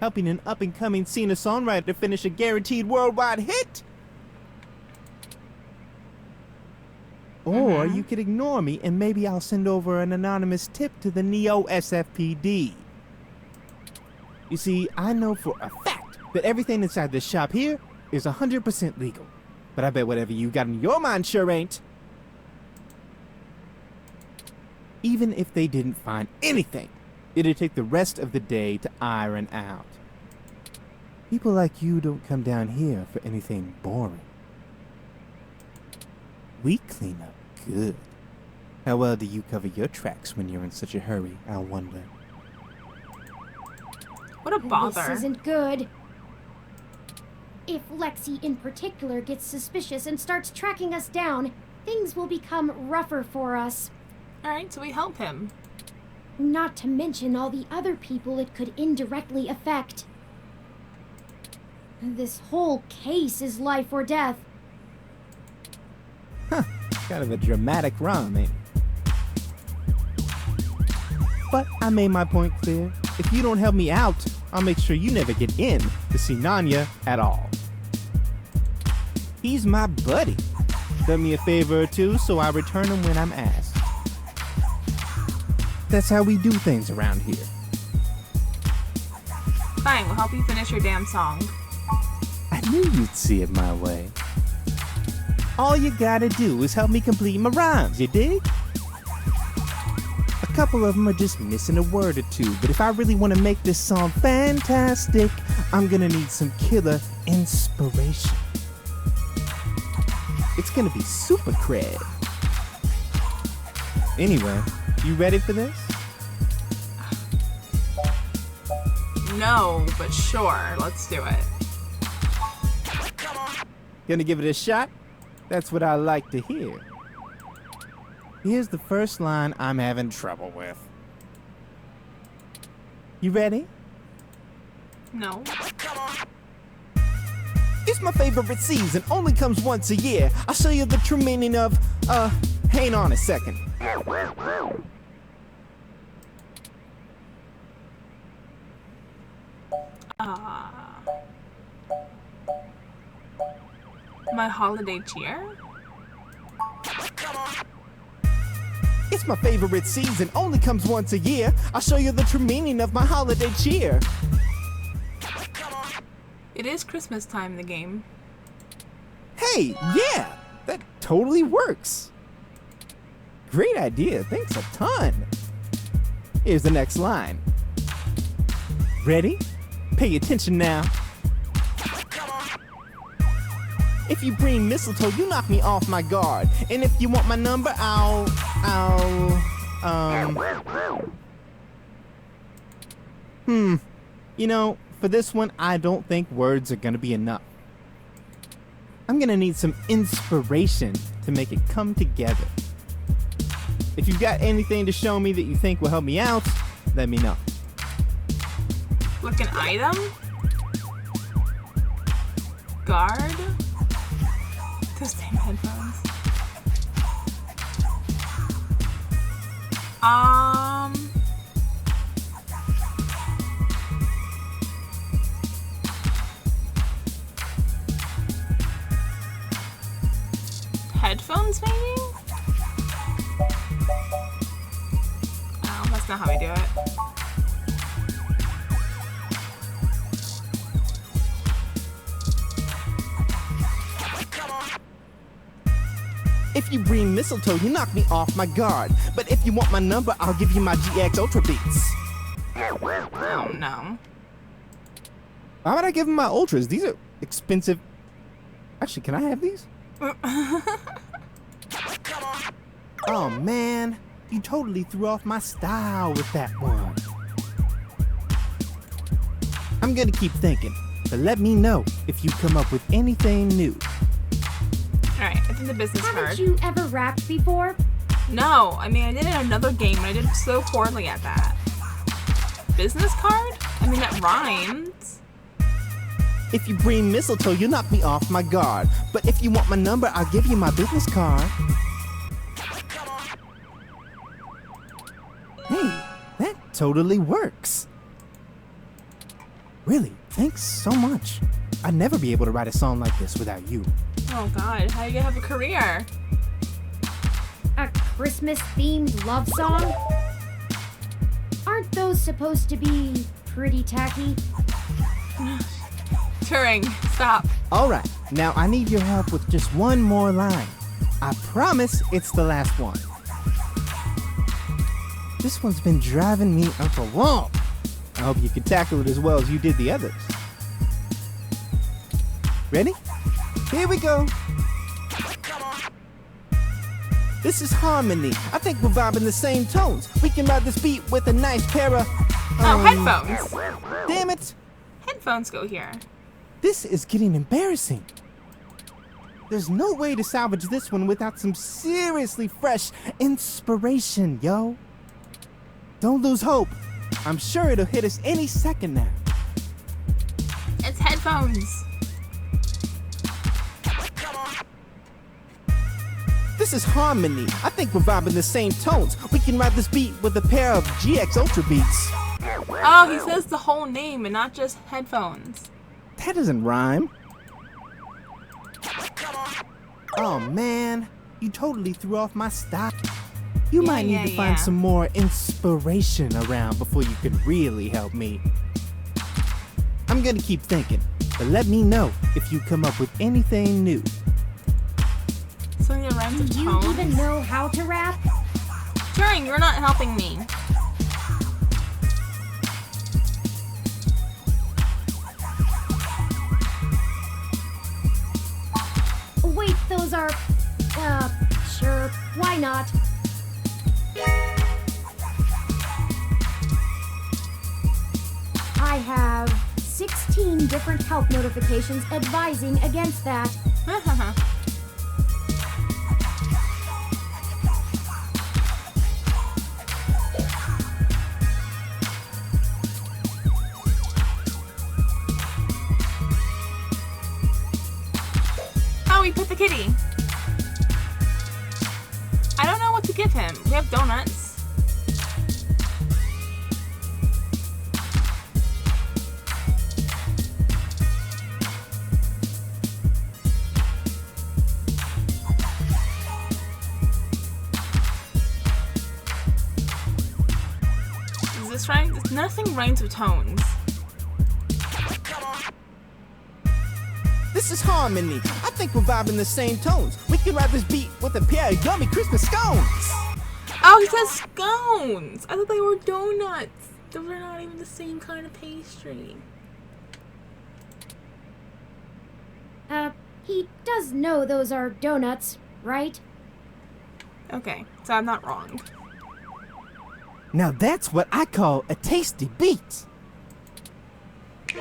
Helping an up-and-coming singer-songwriter finish a guaranteed worldwide hit? Or you could ignore me and maybe I'll send over an anonymous tip to the Neo SFPD. You see, I know for a fact that everything inside this shop here is 100% legal. But I bet whatever you got in your mind sure ain't. Even if they didn't find anything, it'd take the rest of the day to iron out. People like you don't come down here for anything boring. We clean up good. How well do you cover your tracks when you're in such a hurry, I wonder? What a bother. This isn't good. If Lexi in particular gets suspicious and starts tracking us down, things will become rougher for us. Alright, so we help him. Not to mention all the other people it could indirectly affect. This whole case is life or death. Kind of a dramatic rhyme, ain't it? But I made my point clear. If you don't help me out, I'll make sure you never get in to see Nanya at all. He's my buddy. Done me a favor or two, so I return him when I'm asked. That's how we do things around here. Fine, we'll help you finish your damn song. I knew you'd see it my way. All you gotta do is help me complete my rhymes, you dig? A couple of them are just missing a word or two, but if I really want to make this song fantastic, I'm gonna need some killer inspiration. It's gonna be super cred. Anyway, you ready for this? No, but sure, let's do it. Gonna give it a shot? That's what I like to hear. Here's the first line I'm having trouble with. You ready? No. It's my favorite season, only comes once a year. I'll show you the true meaning of, hang on a second. My holiday cheer? It's my favorite season, only comes once a year. I'll show you the true meaning of my holiday cheer. It is Christmas time in the game. Hey, yeah, that totally works. Great idea, thanks a ton. Here's the next line. Ready? Pay attention now. If you bring mistletoe, you knock me off my guard. And if you want my number, You know, for this one, I don't think words are gonna be enough. I'm gonna need some inspiration to make it come together. If you've got anything to show me that you think will help me out, let me know. Like an item? Guard? Those damn headphones. Headphones, maybe? Oh, that's not how we do it. If you bring mistletoe, you knock me off my guard. But if you want my number, I'll give you my GX Ultra Beats. Oh, no. Why would I give him my Ultras? These are expensive. Actually, can I have these? Oh, man. You totally threw off my style with that one. I'm gonna keep thinking, but let me know if you come up with anything new. Alright, I think the business Haven't card. you ever rapped before? No, I mean, I did it in another game, and I did so poorly at that. Business card? I mean, that rhymes. If you bring mistletoe, you'll knock me off my guard. But if you want my number, I'll give you my business card. Hey, that totally works. Really, thanks so much. I'd never be able to write a song like this without you. Oh god, how do you have a career? A Christmas-themed love song? Aren't those supposed to be pretty tacky? Turing, stop. Alright, now I need your help with just one more line. I promise it's the last one. This one's been driving me up a wall. I hope you can tackle it as well as you did the others. Ready? Here we go. This is harmony. I think we're vibing the same tones. We can ride this beat with a nice pair of... headphones. Damn it. Headphones go here. This is getting embarrassing. There's no way to salvage this one without some seriously fresh inspiration, yo. Don't lose hope. I'm sure it'll hit us any second now. It's headphones. This is harmony. I think we're vibing the same tones. We can ride this beat with a pair of GX Ultra beats. Oh, he says the whole name and not just headphones. That doesn't rhyme. Oh man, you totally threw off my style. You might need to find some more inspiration around before you can really help me. I'm gonna keep thinking, but let me know if you come up with anything new. Something that rhymes with Do you tones? even know how to rap? Turing, you're not helping me. Wait, those are... sure, why not? I have 16 different help notifications advising against that. Oh, we put the kitty. I don't know what to give him. We have donuts. Does this rhyme? Nothing rhymes with tones. This is harmony. I think we're vibing the same tones. We can ride this beat with a pair of yummy Christmas scones. Oh, he says scones. I thought they were donuts. Those are not even the same kind of pastry. He does know those are donuts, right? Okay, so I'm not wrong. Now that's what I call a tasty beat.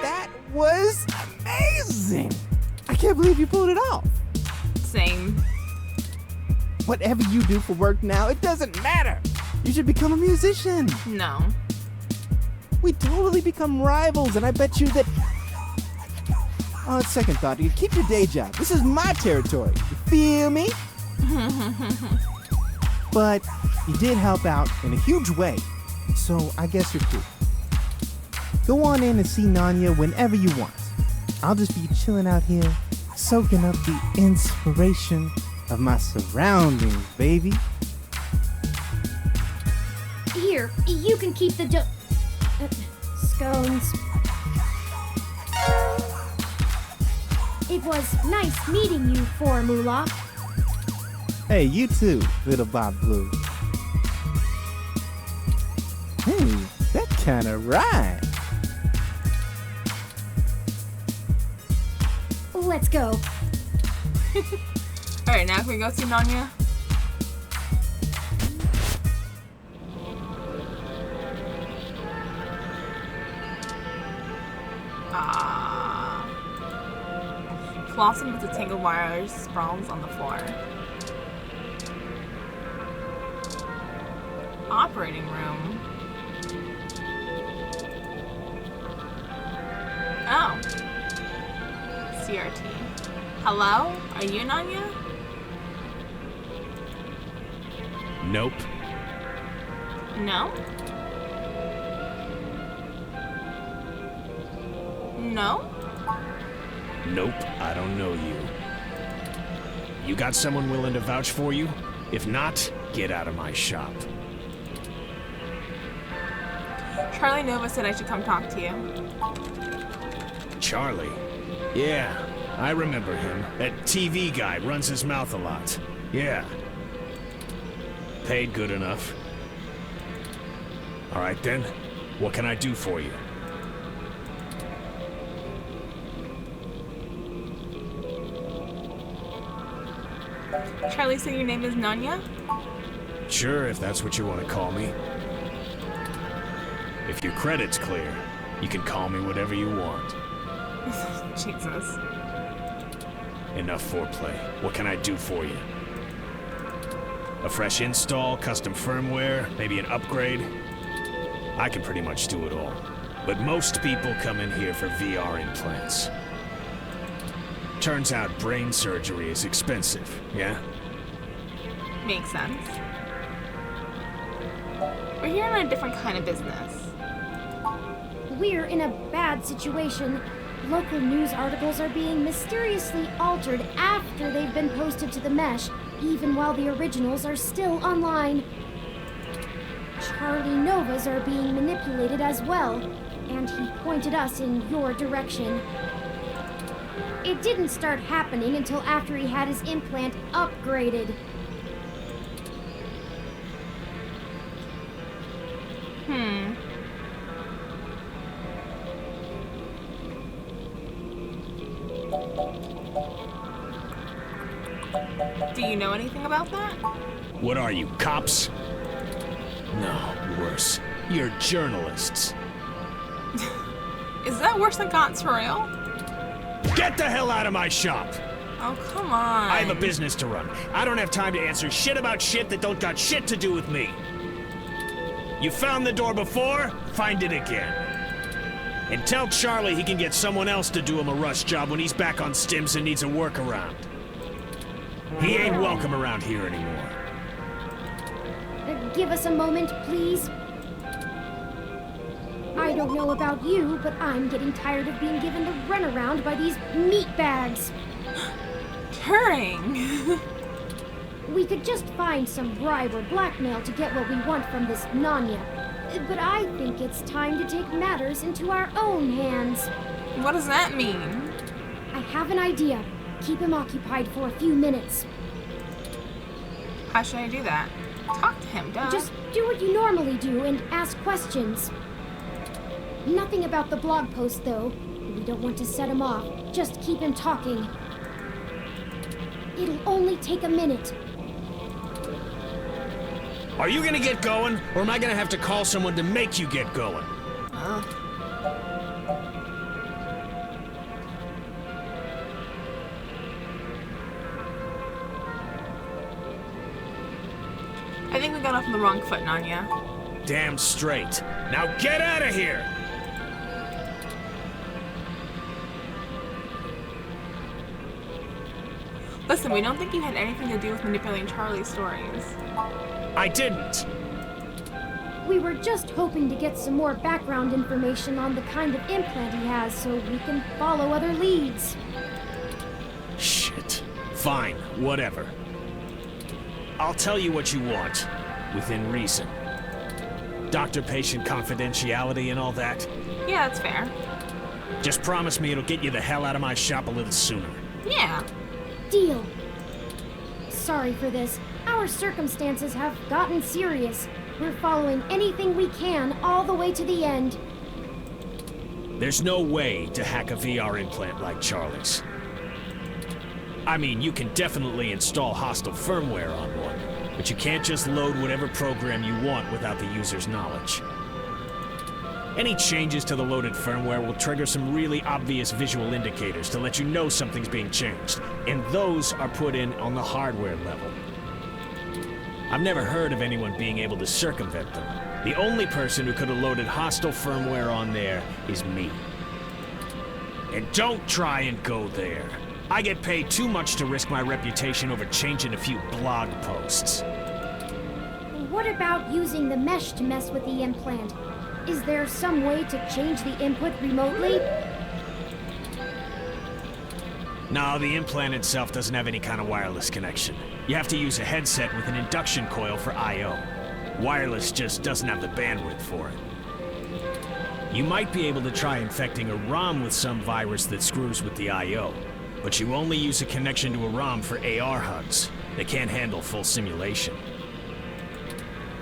That was amazing. I can't believe you pulled it off. Same. Whatever you do for work now, it doesn't matter. You should become a musician. No. We totally become rivals, and I bet you that... On second thought, you keep your day job. This is my territory. You feel me? But you did help out in a huge way, so I guess you're cool. Go on in and see Nanya whenever you want. I'll just be chilling out here, soaking up the inspiration of my surroundings, baby. Here, you can keep the scones. It was nice meeting you, Formula. Hey, you too, little Bob Blue. Hey, that kinda rhymes. Let's go. Alright, now can we go see Nanya? Blossom with the tangled wires sprawls on the floor. Operating room. Oh. CRT. Hello? Are you Nanya? Nope. No? No? Nope, I don't know you. You got someone willing to vouch for you? If not, get out of my shop. Charlie Nova said I should come talk to you. Charlie? Yeah, I remember him. That TV guy runs his mouth a lot. Yeah. Paid good enough. All right then, what can I do for you? Charlie said your name is Nanya? Sure, if that's what you want to call me. If your credit's clear, you can call me whatever you want. Jesus. Enough foreplay. What can I do for you? A fresh install, custom firmware, maybe an upgrade? I can pretty much do it all. But most people come in here for VR implants. Turns out brain surgery is expensive, yeah? Makes sense. We're here on a different kind of business. We're in a bad situation. Local news articles are being mysteriously altered after they've been posted to the mesh, even while the originals are still online. Charlie Novas are being manipulated as well, and he pointed us in your direction. It didn't start happening until after he had his implant upgraded. Do you know anything about that? What are you, cops? No, worse. You're journalists. Is that worse than Gaunt's for real? Get the hell out of my shop! Oh, come on. I have a business to run. I don't have time to answer shit about shit that don't got shit to do with me. You found the door before, find it again. And tell Charlie he can get someone else to do him a rush job when he's back on stims and needs a workaround. He ain't welcome around here anymore. Give us a moment, please. I don't know about you, but I'm getting tired of being given the runaround by these meatbags. Turing! We could just find some bribe or blackmail to get what we want from this Nanya. But I think it's time to take matters into our own hands. What does that mean? I have an idea. Keep him occupied for a few minutes. How should I do that? Talk to him, duh. Just do what you normally do and ask questions. Nothing about the blog post, though. We don't want to set him off. Just keep him talking. It'll only take a minute. Are you gonna get going, or am I gonna have to call someone to make you get going? I think we got off on the wrong foot, Nanya. Damn straight. Now get out of here! Listen, we don't think you had anything to do with manipulating Charlie's stories. I didn't. We were just hoping to get some more background information on the kind of implant he has so we can follow other leads. Shit. Fine, whatever. I'll tell you what you want, within reason. Doctor-patient confidentiality and all that. Yeah, that's fair. Just promise me it'll get you the hell out of my shop a little sooner. Yeah. Deal. Sorry for this. Our circumstances have gotten serious. We're following anything we can all the way to the end. There's no way to hack a VR implant like Charlie's. I mean, you can definitely install hostile firmware on one, but you can't just load whatever program you want without the user's knowledge. Any changes to the loaded firmware will trigger some really obvious visual indicators to let you know something's being changed, and those are put in on the hardware level. I've never heard of anyone being able to circumvent them. The only person who could have loaded hostile firmware on there is me. And don't try and go there. I get paid too much to risk my reputation over changing a few blog posts. What about using the mesh to mess with the implant? Is there some way to change the input remotely? No, the implant itself doesn't have any kind of wireless connection. You have to use a headset with an induction coil for I/O. Wireless just doesn't have the bandwidth for it. You might be able to try infecting a ROM with some virus that screws with the I/O, but you only use a connection to a ROM for AR hugs. They can't handle full simulation.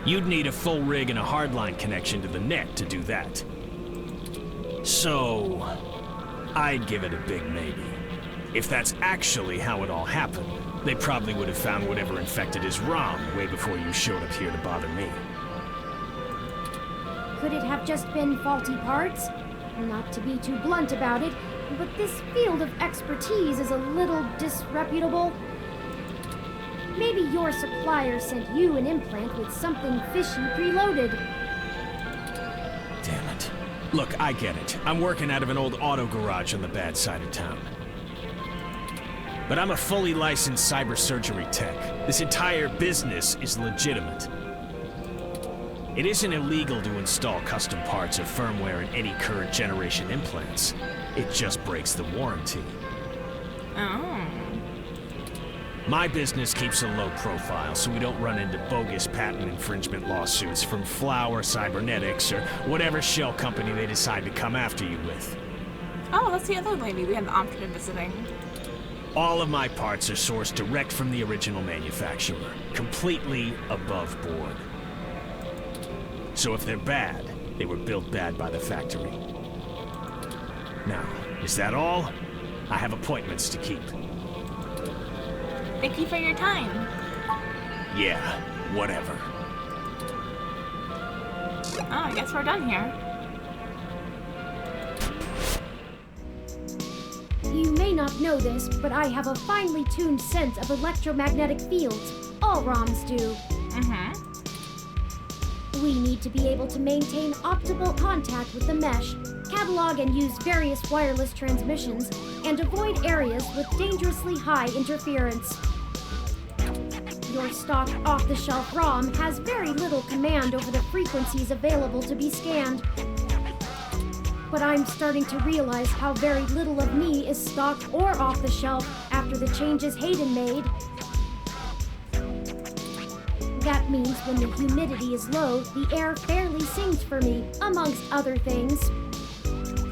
You'd need a full rig and a hardline connection to the net to do that. So, I'd give it a big maybe. If that's actually how it all happened, they probably would have found whatever infected his ROM way before you showed up here to bother me. Could it have just been faulty parts? Not to be too blunt about it, but this field of expertise is a little disreputable. Maybe your supplier sent you an implant with something fishy preloaded. Damn it. Look, I get it. I'm working out of an old auto garage on the bad side of town. But I'm a fully licensed cyber surgery tech. This entire business is legitimate. It isn't illegal to install custom parts or firmware in any current generation implants. It just breaks the warranty. Oh. My business keeps a low profile so we don't run into bogus patent infringement lawsuits from Flower Cybernetics or whatever shell company they decide to come after you with. Oh, that's the other lady we had the option of visiting. All of my parts are sourced direct from the original manufacturer, completely above board. So if they're bad, they were built bad by the factory. Now, is that all? I have appointments to keep. Thank you for your time. Yeah, whatever. Oh, I guess we're done here. You may not know this, but I have a finely tuned sense of electromagnetic fields. All ROMs do. Mm-hmm. We need to be able to maintain optimal contact with the mesh, catalog and use various wireless transmissions, and avoid areas with dangerously high interference. Your stock off-the-shelf ROM has very little command over the frequencies available to be scanned. But I'm starting to realize how very little of me is stock or off-the-shelf after the changes Hayden made. That means when the humidity is low, the air fairly sings for me, amongst other things.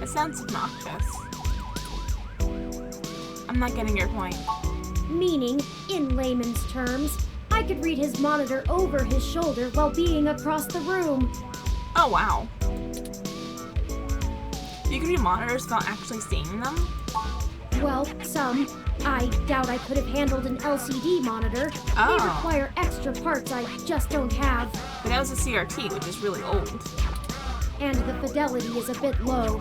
It sounds obnoxious. I'm not getting your point. Meaning, in layman's terms, I could read his monitor over his shoulder while being across the room. Oh, wow. You can read monitors without actually seeing them? Well, some. I doubt I could have handled an LCD monitor. Oh. They require extra parts I just don't have. But that was a CRT, which is really old. And the fidelity is a bit low.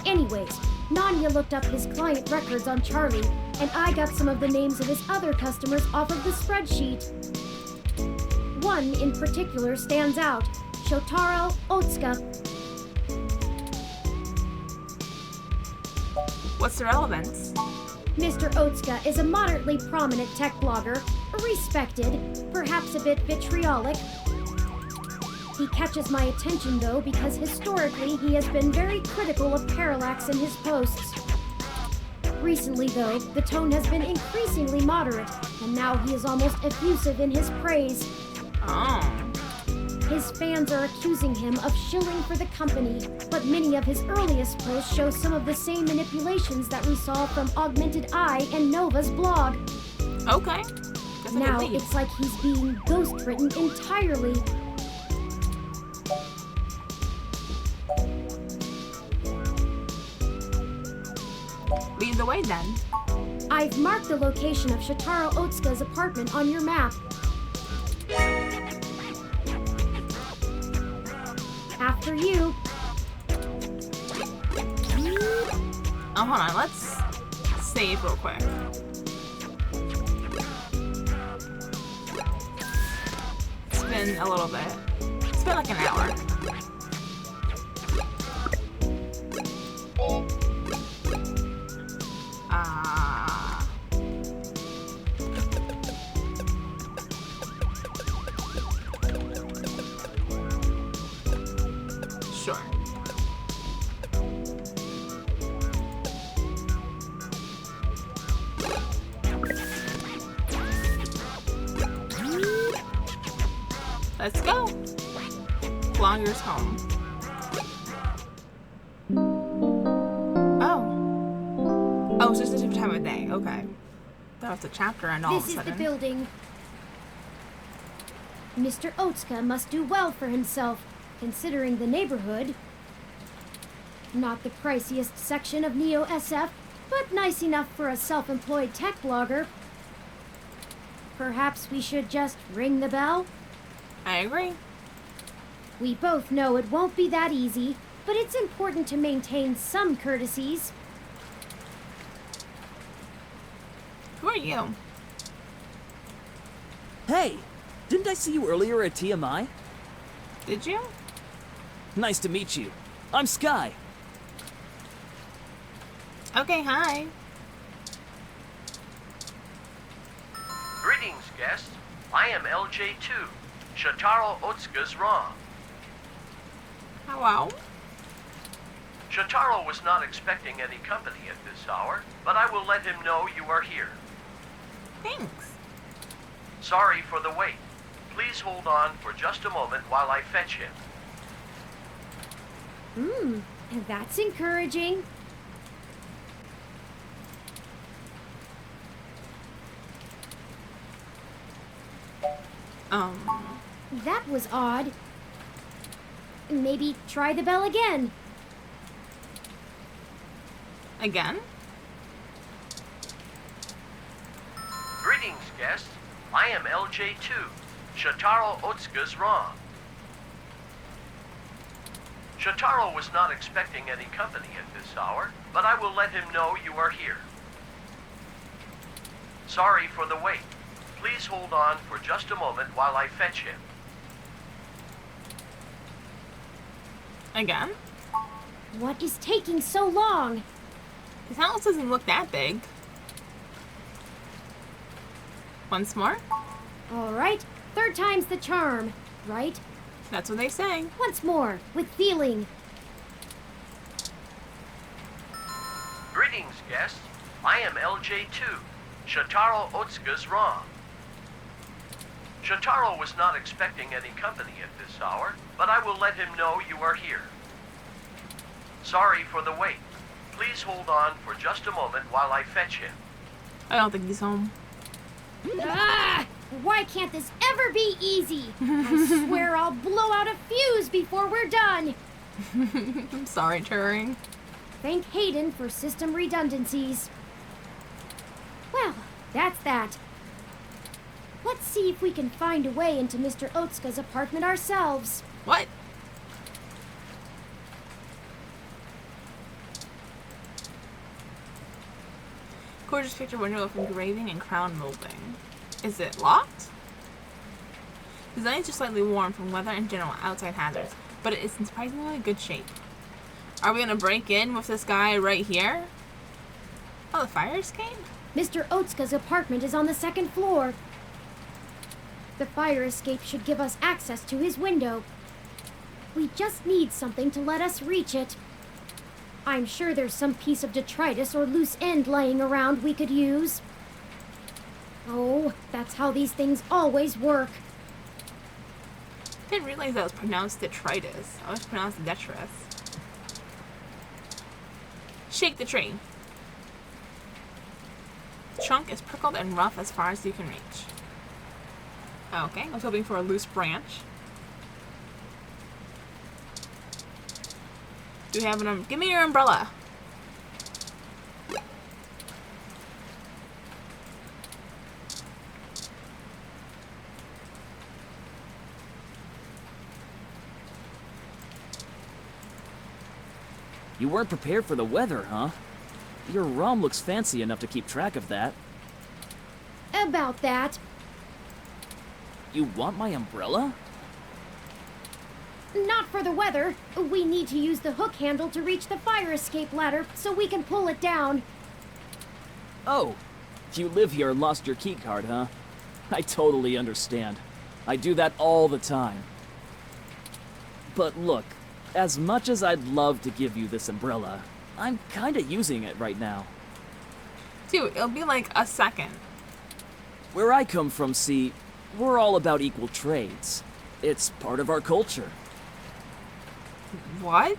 Anyways, Nanya looked up his client records on Charlie, and I got some of the names of his other customers off of the spreadsheet. One in particular stands out, Shotaro Otsuka. What's the relevance? Mr. Otsuka is a moderately prominent tech blogger, respected, perhaps a bit vitriolic. He catches my attention though because historically he has been very critical of Parallax in his posts. Recently though, the tone has been increasingly moderate, and now he is almost effusive in his praise. Oh. His fans are accusing him of shilling for the company, but many of his earliest posts show some of the same manipulations that we saw from Augmented Eye and Nova's blog. Okay. Guess I Now can leave. it's like he's being ghost-written entirely. Lead the way then. I've marked the location of Shotaro Otsuka's apartment on your map. After you. Oh, hold on. Let's save real quick. been a little bit. It's been like an hour. Sure. Let's go. Longer's home. Oh. Oh, it's just a different time of day. Okay. That was a chapter and all This of a is sudden. the building. Mr. Otsuka must do well for himself, considering the neighborhood. Not the priciest section of Neo SF, but nice enough for a self-employed tech blogger. Perhaps we should just ring the bell? I agree. We both know it won't be that easy, but it's important to maintain some courtesies. Who are you? Hey, didn't I see you earlier at TMI? Did you? Nice to meet you. I'm Sky. Okay, hi. Greetings, guests. I am LJ2, Shotaro Otsuka's Rom. Hello. Shotaro was not expecting any company at this hour, but I will let him know you are here. Thanks. Sorry for the wait. Please hold on for just a moment while I fetch him. That's encouraging. That was odd. Maybe try the bell again. Again? Greetings, guests. I am LJ2, Shotaro Otsuka's Rom. Shotaro was not expecting any company at this hour, but I will let him know you are here. Sorry for the wait. Please hold on for just a moment while I fetch him. Again? What is taking so long? His house doesn't look that big. Once more? All right, third time's the charm, right? That's what they say. Once more, with feeling. Greetings, guests. I am LJ2, Shotaro Otsuka's Rom. Shotaro was not expecting any company at this hour, but I will let him know you are here. Sorry for the wait. Please hold on for just a moment while I fetch him. I don't think he's home. Ah! Why can't this ever be easy? I swear I'll blow out a fuse before we're done. I'm sorry, Turing. Thank Hayden for system redundancies. Well, that's that. Let's see if we can find a way into Mr. Otsuka's apartment ourselves. What? Gorgeous picture window of engraving and crown molding. Is it locked? Design is just slightly worn from weather and general outside hazards, but it is in surprisingly good shape. Are we gonna break in with this guy right here? Oh, the fire escape? Mr. Otsuka's apartment is on the second floor. The fire escape should give us access to his window. We just need something to let us reach it. I'm sure there's some piece of detritus or loose end lying around we could use. Oh, that's how these things always work. Didn't realize that was pronounced detritus. I was pronounced detritus. Shake the tree. The trunk is prickled and rough as far as you can reach. Okay, I was hoping for a loose branch. Do we have an give me your umbrella. You weren't prepared for the weather, huh? Your ROM looks fancy enough to keep track of that. About that. You want my umbrella? Not for the weather. We need to use the hook handle to reach the fire escape ladder so we can pull it down. Oh, you live here and lost your keycard, huh? I totally understand. I do that all the time. But look, as much as I'd love to give you this umbrella, I'm kinda using it right now. Dude, it'll be like a second. Where I come from, see, we're all about equal trades. It's part of our culture. What?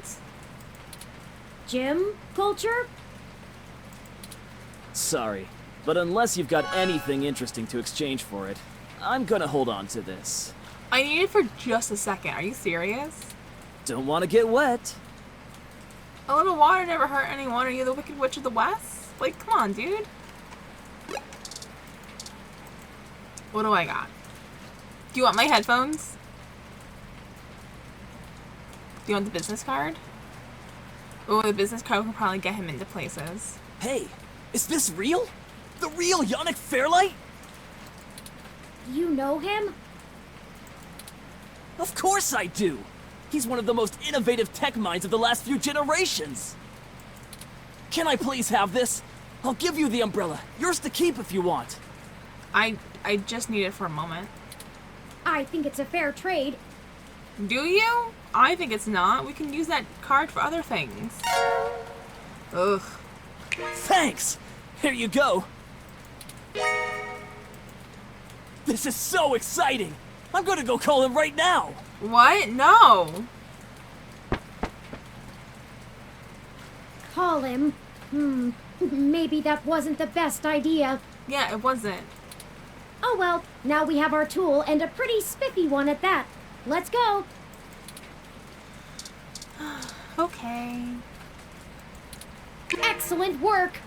Gym culture? Sorry, but unless you've got anything interesting to exchange for it, I'm gonna hold on to this. I need it for just a second. Are you serious? Don't want to get wet. A little water never hurt anyone. Are you the Wicked Witch of the West? Like, come on, dude. What do I got? Do you want my headphones? Do you want the business card? Oh, the business card will probably get him into places. Hey, is this real? The real Yannick Fairlight? You know him? Of course I do! He's one of the most innovative tech minds of the last few generations! Can I please have this? I'll give you the umbrella. Yours to keep if you want. I just need it for a moment. I think it's a fair trade. Do you? I think it's not. We can use that card for other things. Ugh. Thanks! Here you go. This is so exciting! I'm gonna go call him right now! What? No! Call him? Maybe that wasn't the best idea. Yeah, it wasn't. Oh well, now we have our tool, and a pretty spiffy one at that. Let's go! Okay. Excellent work!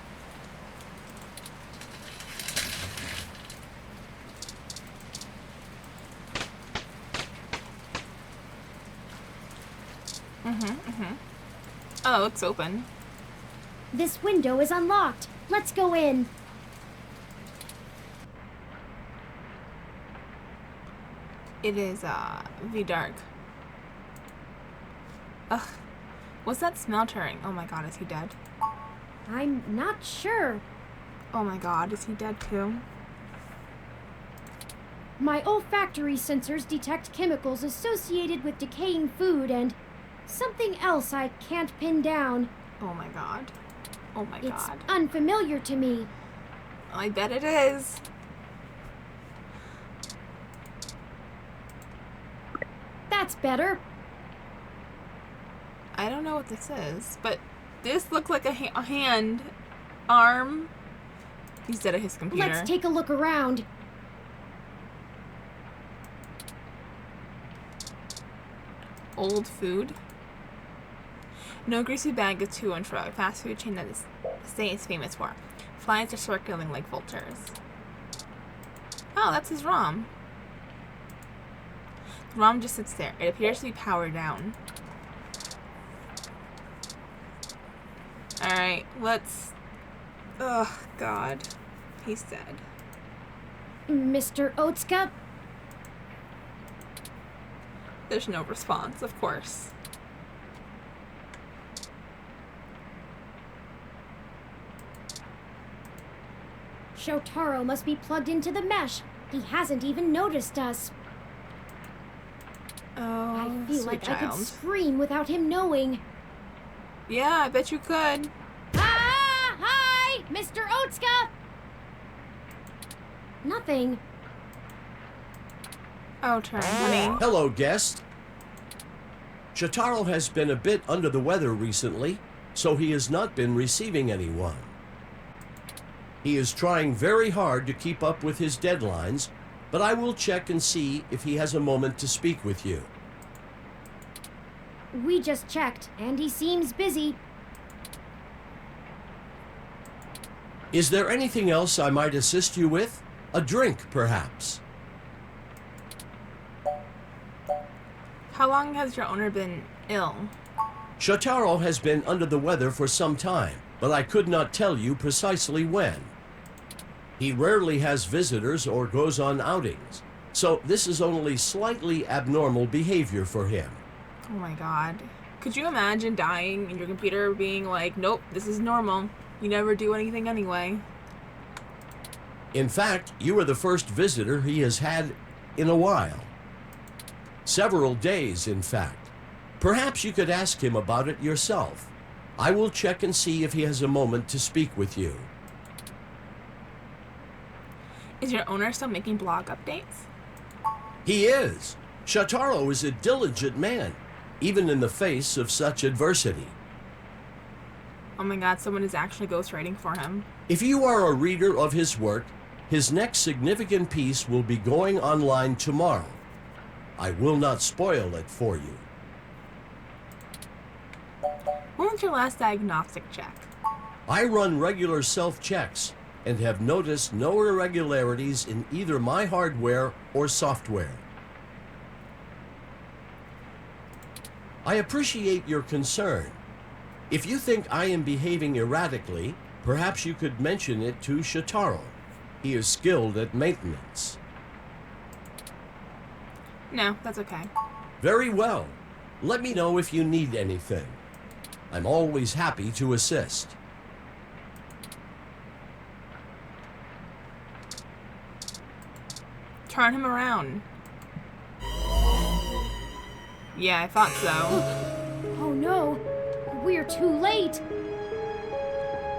Oh, it's open. This window is unlocked. Let's go in. It is, V-Dark. Ugh. What's that smell turning? Oh my god, is he dead? I'm not sure. Oh my god, is he dead too? My olfactory sensors detect chemicals associated with decaying food and something else I can't pin down. Oh my god. Oh my It's god. unfamiliar to me. I bet it is. That's better. I don't know what this is, but this looks like a hand, arm. He's dead at his computer. Let's take a look around. Old food. No greasy bag of to and fro. A fast food chain that the state is famous for. Flies are circling like vultures. Oh, that's his ROM. The ROM just sits there. It appears to be powered down. Alright, let's... Oh, God. He's dead. Mr. Otsuka? There's no response, of course. Shotaro must be plugged into the mesh. He hasn't even noticed us. Oh, I feel sweet like I child. could scream without him knowing. Yeah, I bet you could. Ah! Hi! Mr. Otsuka! Nothing. Oh, turn, honey. Hello, guest. Shotaro has been a bit under the weather recently, so he has not been receiving anyone. He is trying very hard to keep up with his deadlines, but I will check and see if he has a moment to speak with you. We just checked, and he seems busy. Is there anything else I might assist you with? A drink, perhaps? How long has your owner been ill? Shotaro has been under the weather for some time, but I could not tell you precisely when. He rarely has visitors or goes on outings, so this is only slightly abnormal behavior for him. Oh my god. Could you imagine dying and your computer being like, nope, this is normal. You never do anything anyway. In fact, you are the first visitor he has had in a while. Several days, in fact. Perhaps you could ask him about it yourself. I will check and see if he has a moment to speak with you. Is your owner still making blog updates? He is. Shotaro is a diligent man, even in the face of such adversity. Oh my god, someone is actually ghostwriting for him. If you are a reader of his work, his next significant piece will be going online tomorrow. I will not spoil it for you. When was your last diagnostic check? I run regular self-checks and have noticed no irregularities in either my hardware or software. I appreciate your concern. If you think I am behaving erratically, perhaps you could mention it to Shotaro. He is skilled at maintenance. No, that's okay. Very well. Let me know if you need anything. I'm always happy to assist. Turn him around. Yeah, I thought so. Oh no, we're too late.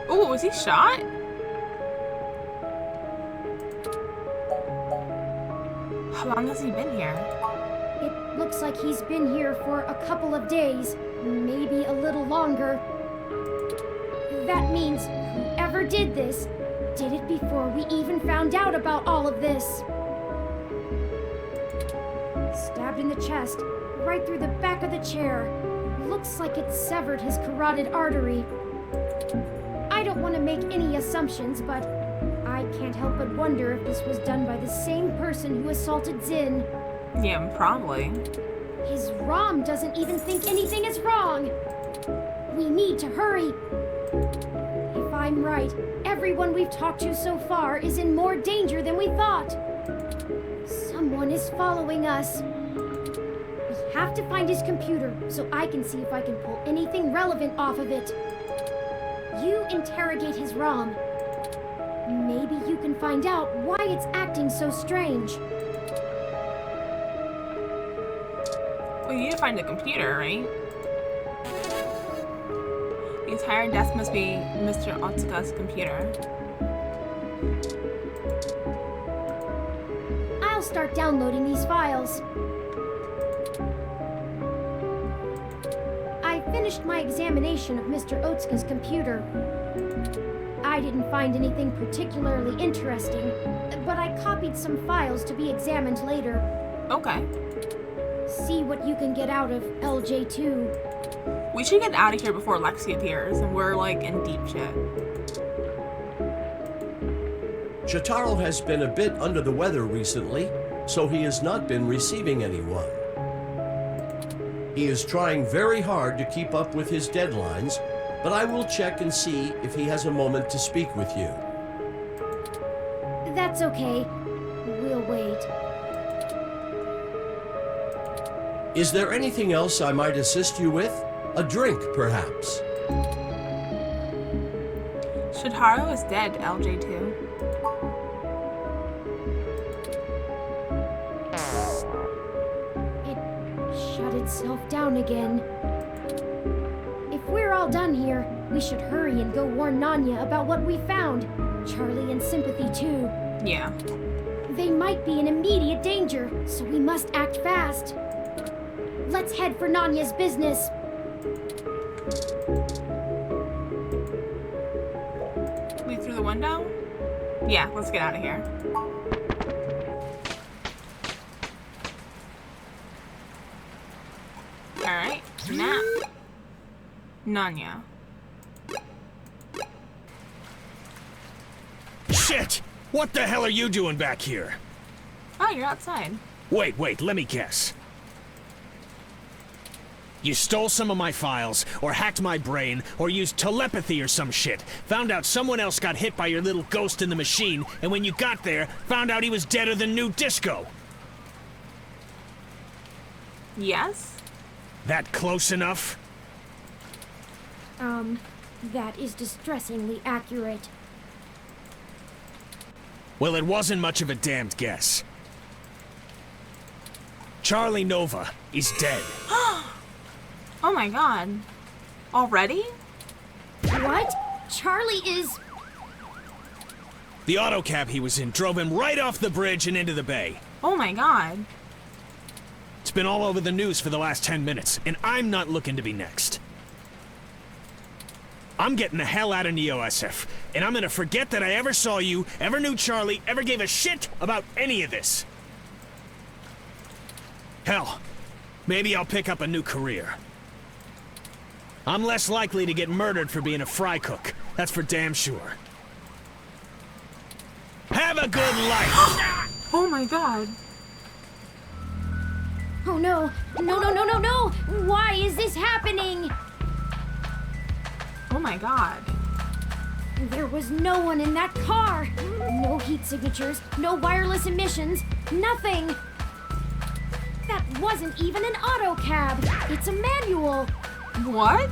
Oh, was he shot? How long has he been here? It looks like he's been here for a couple of days, maybe a little longer. That means whoever did this did it before we even found out about all of this. Stabbed in the chest, right through the back of the chair. Looks like it severed his carotid artery. I don't want to make any assumptions, but I can't help but wonder if this was done by the same person who assaulted Zin. Yeah, probably. His ROM doesn't even think anything is wrong. We need to hurry. If I'm right, everyone we've talked to so far is in more danger than we thought. Someone is following us. We have to find his computer so I can see if I can pull anything relevant off of it. You interrogate his ROM. Maybe you can find out why it's acting so strange. Well, you need to find the computer, right? The entire desk must be Mr. Otsuka's computer. I'll start downloading these files. I finished my examination of Mr. Otsuka's computer. I didn't find anything particularly interesting, but I copied some files to be examined later. Okay. See what you can get out of LJ2. We should get out of here before Lexi appears, and we're like in deep shit. Shotaro has been a bit under the weather recently, so he has not been receiving anyone. He is trying very hard to keep up with his deadlines, but I will check and see if he has a moment to speak with you. That's okay. We'll wait. Is there anything else I might assist you with? A drink, perhaps? Shotaro is dead, LJ2. It shut itself down again. If we're all done here, we should hurry and go warn Nanya about what we found. Charlie and Sympathy, too. Yeah. They might be in immediate danger, so we must act fast. Let's head for Nanya's business. Leave through the window? Yeah, let's get out of here. Alright, Nap. Nanya. Shit! What the hell are you doing back here? Oh, you're outside. Wait, let me guess. You stole some of my files, or hacked my brain, or used telepathy or some shit. Found out someone else got hit by your little ghost in the machine, and when you got there, found out he was deader than new disco. Yes? That close enough? That is distressingly accurate. Well, it wasn't much of a damned guess. Charlie Nova is dead. Oh my god. Already? What? Charlie is... The auto cab he was in drove him right off the bridge and into the bay. Oh my god. It's been all over the news for the last 10 minutes, and I'm not looking to be next. I'm getting the hell out of NeoSF, and I'm gonna forget that I ever saw you, ever knew Charlie, ever gave a shit about any of this. Hell, maybe I'll pick up a new career. I'm less likely to get murdered for being a fry cook. That's for damn sure. Have a good life! Oh my god. Oh no! No, no, no, no, no! Why is this happening? Oh my god. There was no one in that car! No heat signatures, no wireless emissions, nothing! That wasn't even an auto cab! It's a manual! What?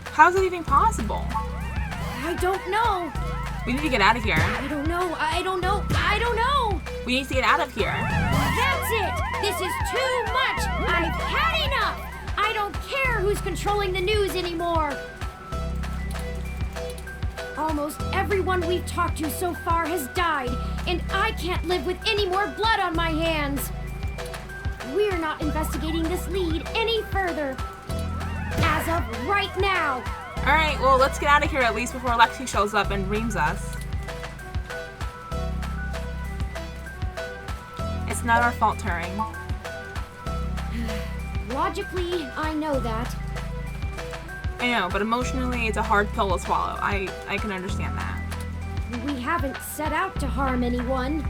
How's it even possible? I don't know! We need to get out of here. I don't know, I don't know, I don't know! We need to get out of here. That's it! This is too much! I've had enough! I don't care who's controlling the news anymore! Almost everyone we've talked to so far has died, and I can't live with any more blood on my hands! We're not investigating this lead any further. As of right now! Alright, well, let's get out of here at least before Lexi shows up and reams us. It's not our fault, Turing. Logically, I know that. I know, but emotionally, it's a hard pill to swallow. I can understand that. We haven't set out to harm anyone.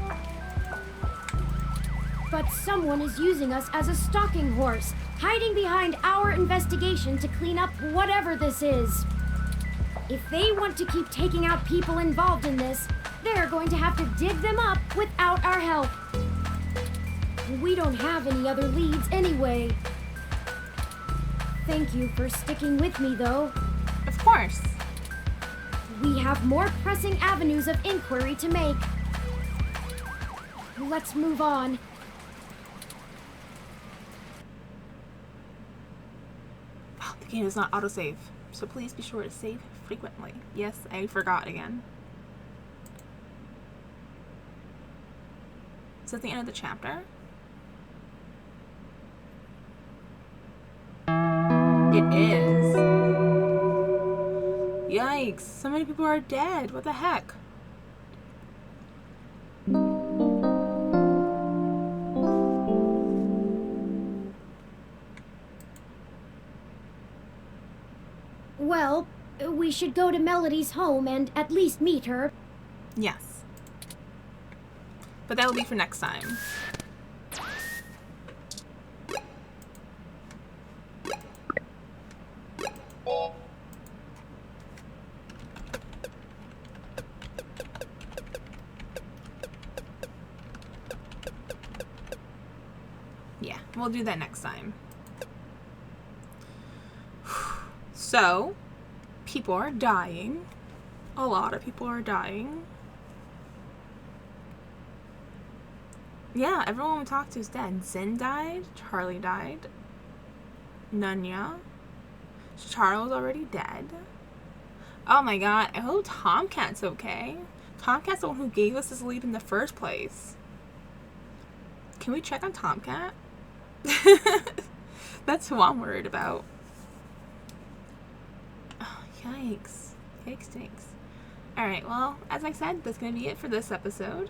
But someone is using us as a stalking horse, hiding behind our investigation to clean up whatever this is. If they want to keep taking out people involved in this, they're going to have to dig them up without our help. We don't have any other leads anyway. Thank you for sticking with me, though. Of course. We have more pressing avenues of inquiry to make. Let's move on. Oh, the game is not autosave, so please be sure to save frequently. Yes, I forgot again. Is that the end of the chapter? It is. Yikes, so many people are dead. What the heck? Well, we should go to Melody's home and at least meet her. Yes. But that'll be for next time. Yeah, we'll do that next time. So, people are dying. A lot of people are dying. Yeah, everyone we talked to is dead. Zen died. Charlie died. Nunya. Charles already dead. Oh my god, I hope Tomcat's okay. Tomcat's the one who gave us this lead in the first place. Can we check on Tomcat? That's who I'm worried about. Oh, yikes. Yikes stinks. Alright, well, as I said, that's going to be it for this episode.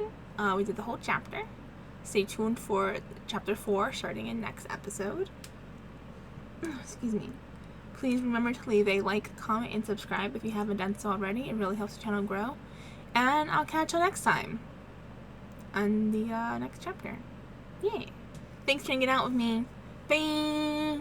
We did the whole chapter. Stay tuned for chapter 4 starting in next episode. Excuse me. Please remember to leave a like, comment, and subscribe if you haven't done so already. It really helps the channel grow. And I'll catch you next time on the next chapter. Yay. Thanks for hanging out with me. Bye.